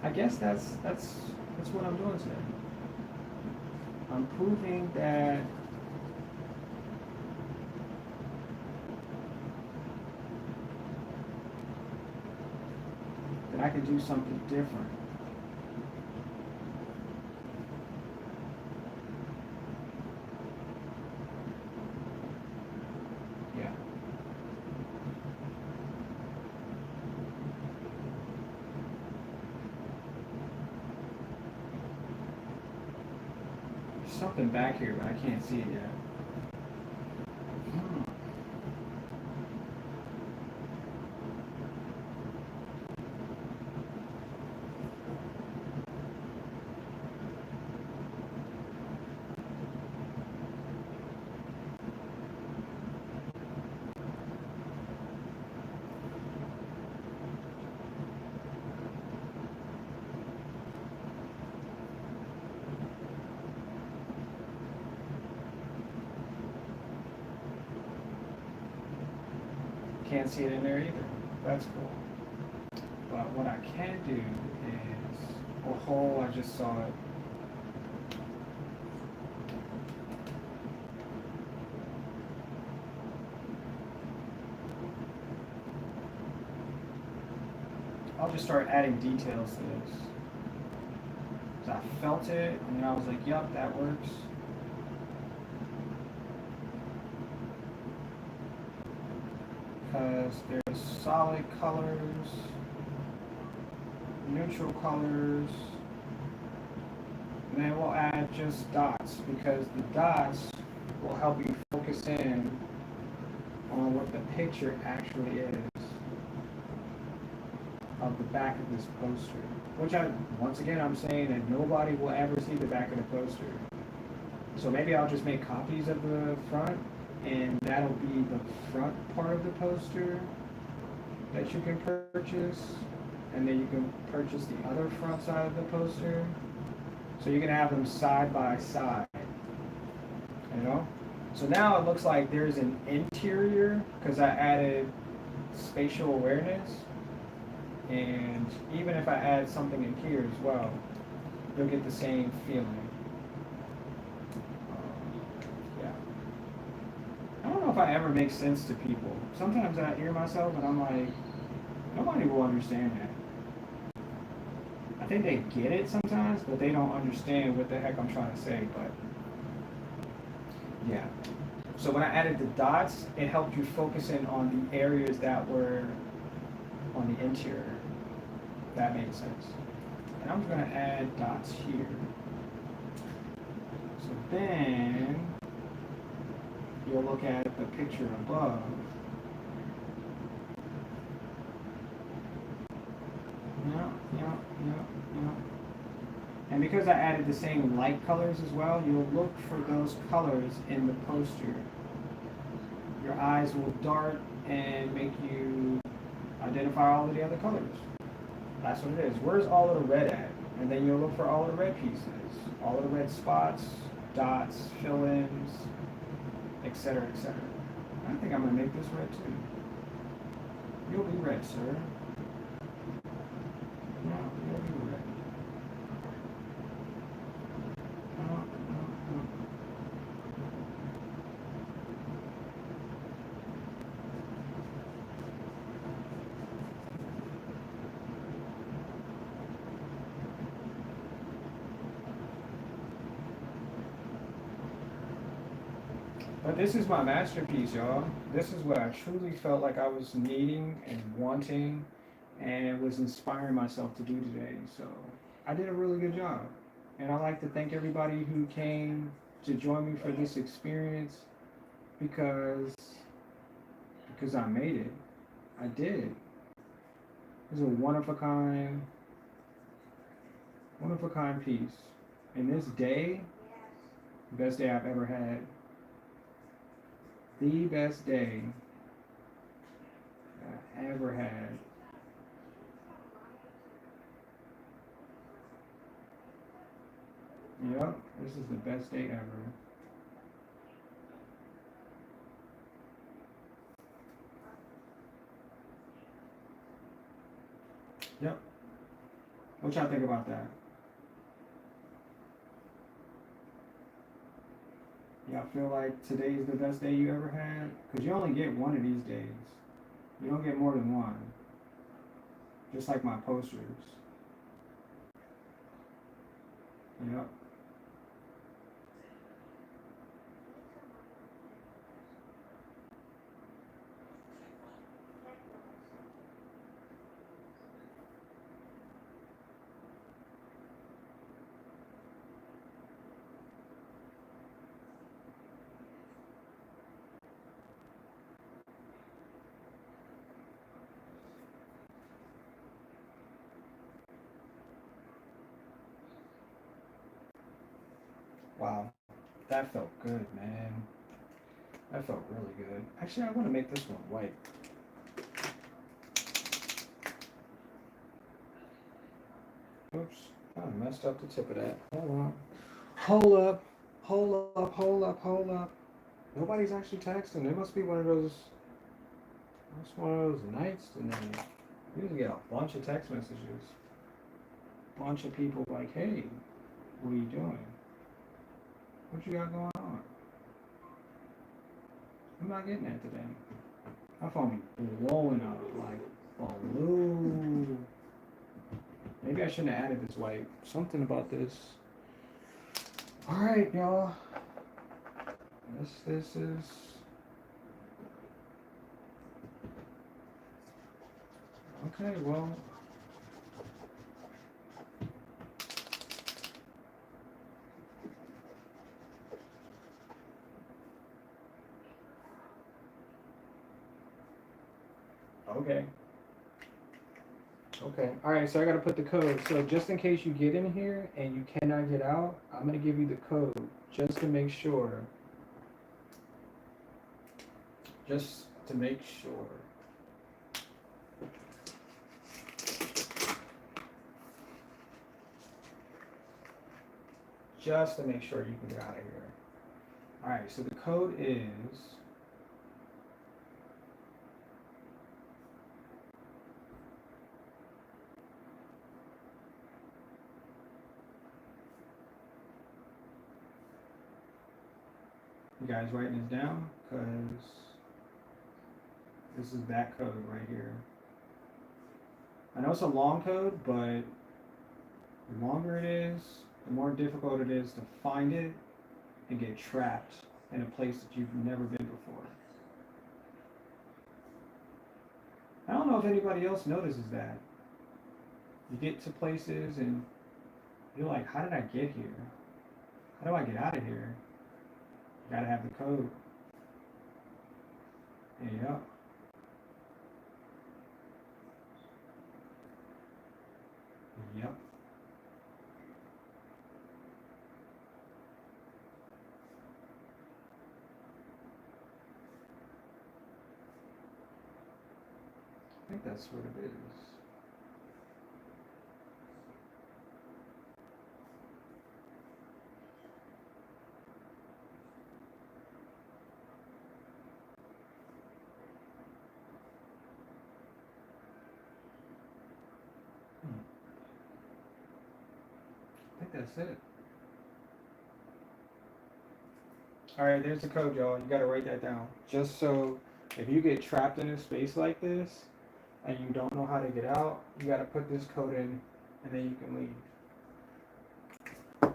I guess that's what I'm doing today. I'm proving that I can do something different. Yeah. There's something back here, but I can't see it yet. Can't see it in there either. That's cool. But what I can do is, oh, I just saw it. I'll just start adding details to this. So I felt it, and then I was like, yup, that works. Because there's solid colors, neutral colors, and then we'll add just dots, because the dots will help you focus in on what the picture actually is of the back of this poster. Which once again, I'm saying that nobody will ever see the back of the poster. So maybe I'll just make copies of the front, and that'll be the front part of the poster that you can purchase, and then you can purchase the other front side of the poster. So you can have them side by side, you know? So now it looks like there's an interior, because I added spatial awareness, and even if I add something in here as well, you'll get the same feeling. I don't know if I ever make sense to people. Sometimes I hear myself and I'm like, nobody will understand that. I think they get it sometimes, but they don't understand what the heck I'm trying to say. But yeah. So when I added the dots, it helped you focus in on the areas that were on the interior. That made sense. And I'm going to add dots here. So then you'll look at the picture above. Yeah. And because I added the same light colors as well, you'll look for those colors in the poster. Your eyes will dart and make you identify all of the other colors. That's what it is. Where's all of the red at? And then you'll look for all the red pieces, all the red spots, dots, fill-ins, etc., etc. I think I'm going to make this red too. You'll be red, sir. No, you'll be red. No, no, no. But this is my masterpiece, y'all. This is what I truly felt like I was needing and wanting and was inspiring myself to do today. So I did a really good job. And I'd like to thank everybody who came to join me for this experience because I made it. I did. It was a one of a kind piece. And this day, the best day I've ever had. The best day I ever had. Yep, this is the best day ever. Yep. What y'all think about that? Y'all feel like today's the best day you ever had? Because you only get one of these days. You don't get more than one. Just like my posters. Yep. Wow. That felt good, man. That felt really good. Actually, I want to make this one white. Oops. I messed up the tip of that. Hold on. Hold up. Hold up. Hold up. Hold up. Nobody's actually texting. It must be one of those. It's one of those nights today. You usually get a bunch of text messages. Bunch of people like, hey, what are you doing? What you got going on? I'm not getting that today. My phone be blowing up like balloon. Maybe I shouldn't have added this white. Something about this. Alright, y'all. This is. Okay, well. Okay. Okay. Alright, so I gotta put the code. So just in case you get in here and you cannot get out, I'm gonna give you the code just to make sure. Just to make sure. Just to make sure you can get out of here. Alright, so the code is. You guys writing this down? Because this is that code right here. I know it's a long code, but the longer it is, the more difficult it is to find it and get trapped in a place that you've never been before. I don't know if anybody else notices that. You get to places and you're like, how did I get here? How do I get out of here? You gotta have the code. Yep. Yep. I think that's what it is. That's it. All right, there's the code, y'all. You gotta write that down. Just so if you get trapped in a space like this and you don't know how to get out, you gotta put this code in, and then you can leave.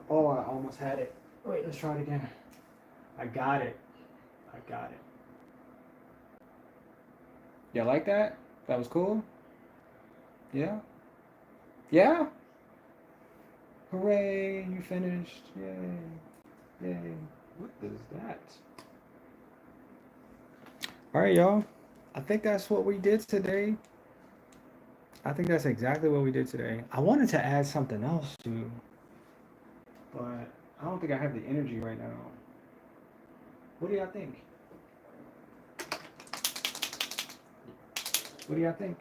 Oh, I almost had it. Wait, let's try it again. I got it. I got it. You like that? That was cool? Yeah? Yeah? Hooray, you finished. Yay. Yay. What is that? Alright, y'all. I think that's what we did today. I think that's exactly what we did today. I wanted to add something else too, but I don't think I have the energy right now. What do y'all think? What do y'all think?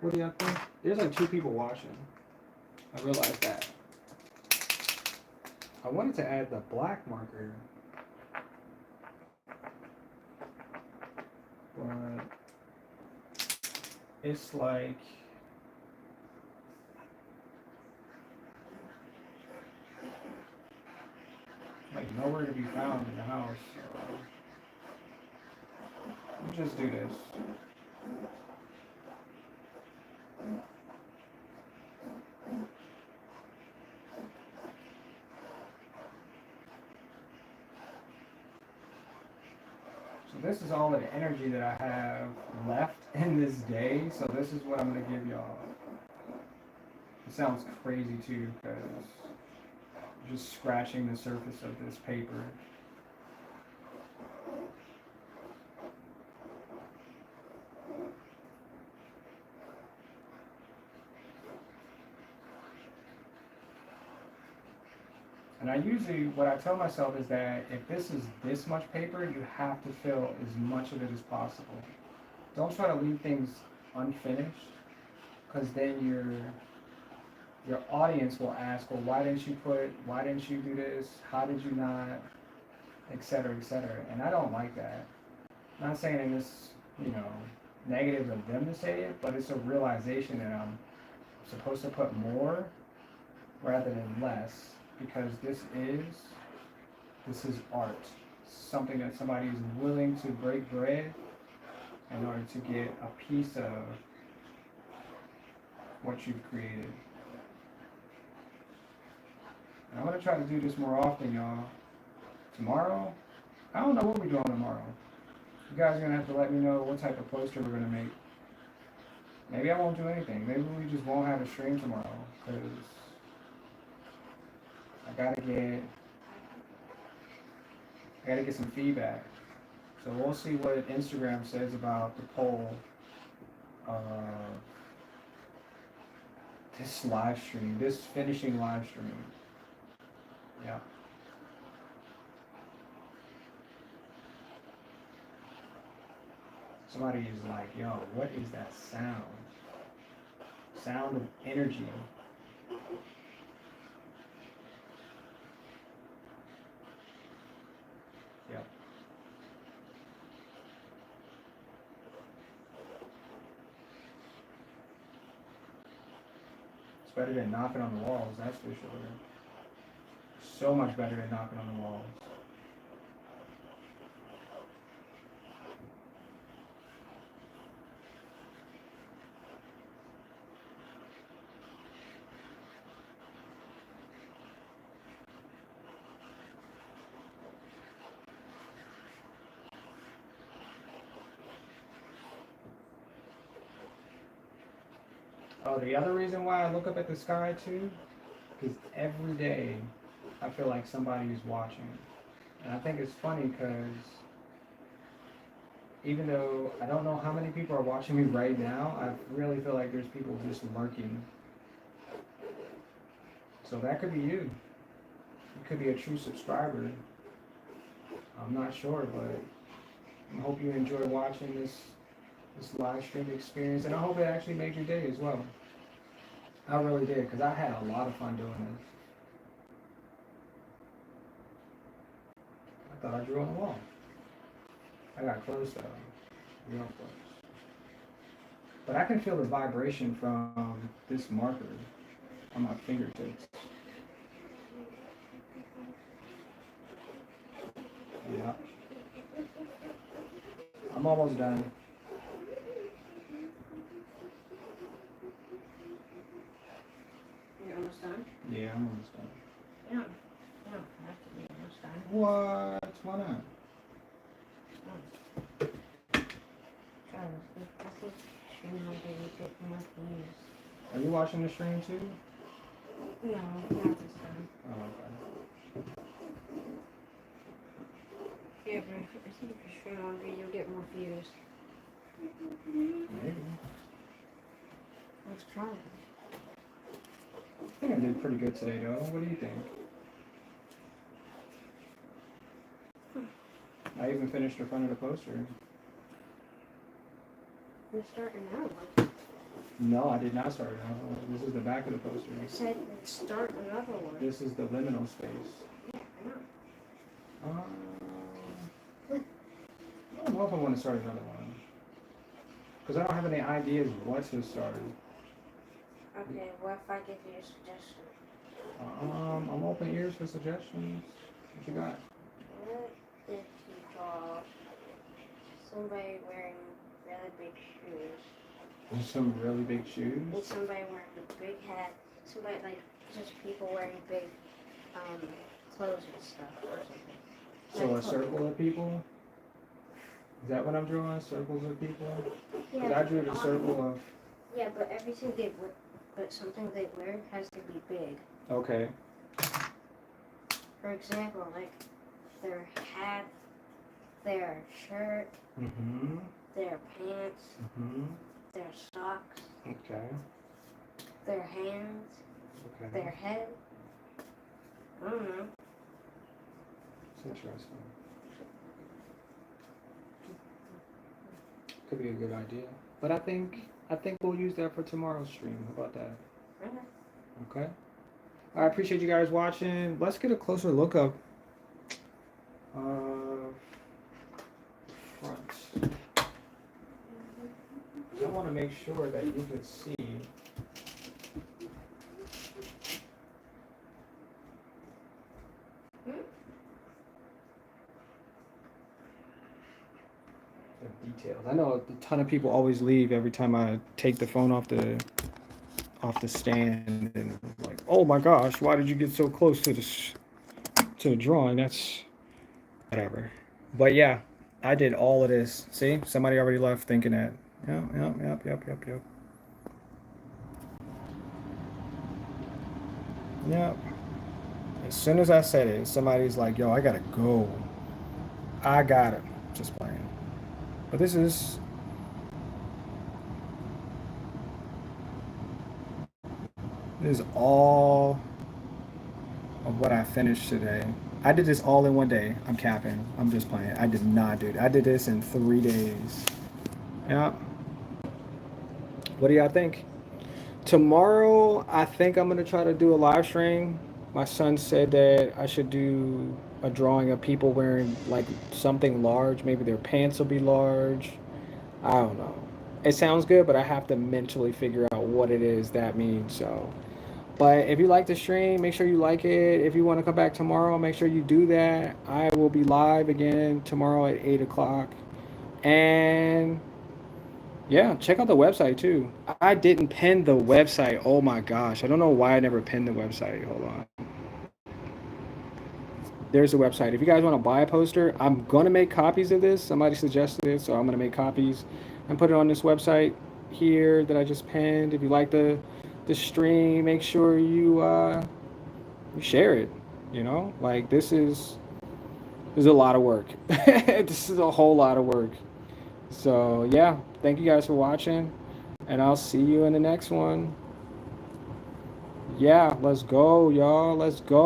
What do y'all think? There's like 2 people watching. I realized that. I wanted to add the black marker, but it's like nowhere to be found in the house. So we'll just do this. So this is all of the energy that I have left in this day. So this is what I'm gonna give y'all. It sounds crazy too, because I'm just scratching the surface of this paper. And I usually, what I tell myself is that if this is this much paper, you have to fill as much of it as possible. Don't try to leave things unfinished, because then your audience will ask, well, why didn't you do this? How did you not? Et cetera, et cetera. And I don't like that. I'm not saying in this, negative of them to say it, but it's a realization that I'm supposed to put more rather than less, because this is art. Something that somebody is willing to break bread in order to get a piece of what you've created. And I'm going to try to do this more often, y'all. Tomorrow, I don't know what we're doing tomorrow. You guys are going to have to let me know what type of poster we're going to make. Maybe I won't do anything. Maybe we just won't have a stream tomorrow, because I gotta get some feedback. So we'll see what Instagram says about the poll of this live stream, this finishing live stream. Yeah. Somebody is like, yo, what is that sound? Sound of energy. Yep. It's better than knocking on the walls, that's for sure. So much better than knocking on the walls. Oh, the other reason why I look up at the sky too, because every day I feel like somebody is watching. And I think it's funny because even though I don't know how many people are watching me right now, I really feel like there's people just lurking. So that could be you. You could be a true subscriber. I'm not sure, but I hope you enjoy watching this live stream experience, and I hope it actually made your day as well. I really did, because I had a lot of fun doing this. I thought I drew on the wall. I got close though, real close. But I can feel the vibration from this marker on my fingertips. Yeah. I'm almost done. You're almost done? Yeah, I'm almost done. You don't have to be almost done. What? Why not? Charles, if this is stream on video, take more views. Are you watching the stream too? No, not this time. Oh, okay. Yeah, but I think if you stream on video, you'll get more views. Maybe. Let's try it. I think I did pretty good today, though. What do you think? I even finished the front of the poster. We're starting now. No, I did not start another one. This is the back of the poster. I said start another one. This is the liminal space. Yeah, I know. I don't know if I want to start another one. Because I don't have any ideas what to start. Okay, what if I give you a suggestion? I'm open ears for suggestions. What you got? What if you draw somebody wearing really big shoes? Some really big shoes. And somebody wearing a big hat. Somebody like just people wearing big clothes and stuff or something. So a circle of people? Is that what I'm drawing? Circles of people? Because I drew the circle of... Yeah, but everything they wear, but something they wear has to be big. Okay. For example, like their hat, their shirt, Mm-hmm. their pants, Mm-hmm. their socks, Okay. their hands, Okay. their head. I don't know. It's interesting. Could be a good idea. But I think we'll use that for tomorrow's stream. How about that? Okay. Okay. I appreciate you guys watching. Let's get a closer look up front. I want to make sure that you can see the details. I know a ton of people always leave every time I take the phone off the stand and like, oh my gosh, why did you get so close to the drawing? That's whatever. But yeah, I did all of this. See, somebody already left thinking that. Yep. Yep. As soon as I said it, somebody's like, yo, I gotta go. I got it. Just playing. But this is all of what I finished today. I did this all in one day. I'm capping. I'm just playing. I did not do it. I did this in 3 days. Yeah. What do y'all think? Tomorrow, I think I'm going to try to do a live stream. My son said that I should do a drawing of people wearing like something large. Maybe their pants will be large. I don't know. It sounds good, but I have to mentally figure out what it is that means. So, but if you like the stream, make sure you like it. If you want to come back tomorrow, make sure you do that. I will be live again tomorrow at 8 o'clock. And yeah, check out the website too. I didn't pin the website. Oh my gosh. I don't know why I never pinned the website. Hold on. There's the website. If you guys want to buy a poster, I'm going to make copies of this. Somebody suggested it, so I'm going to make copies and put it on this website here that I just pinned. If you like the stream, make sure you share it. You know, like this is a lot of work. This is a whole lot of work. So yeah, thank you guys for watching, and I'll see you in the next one. Yeah, let's go, y'all. Let's go.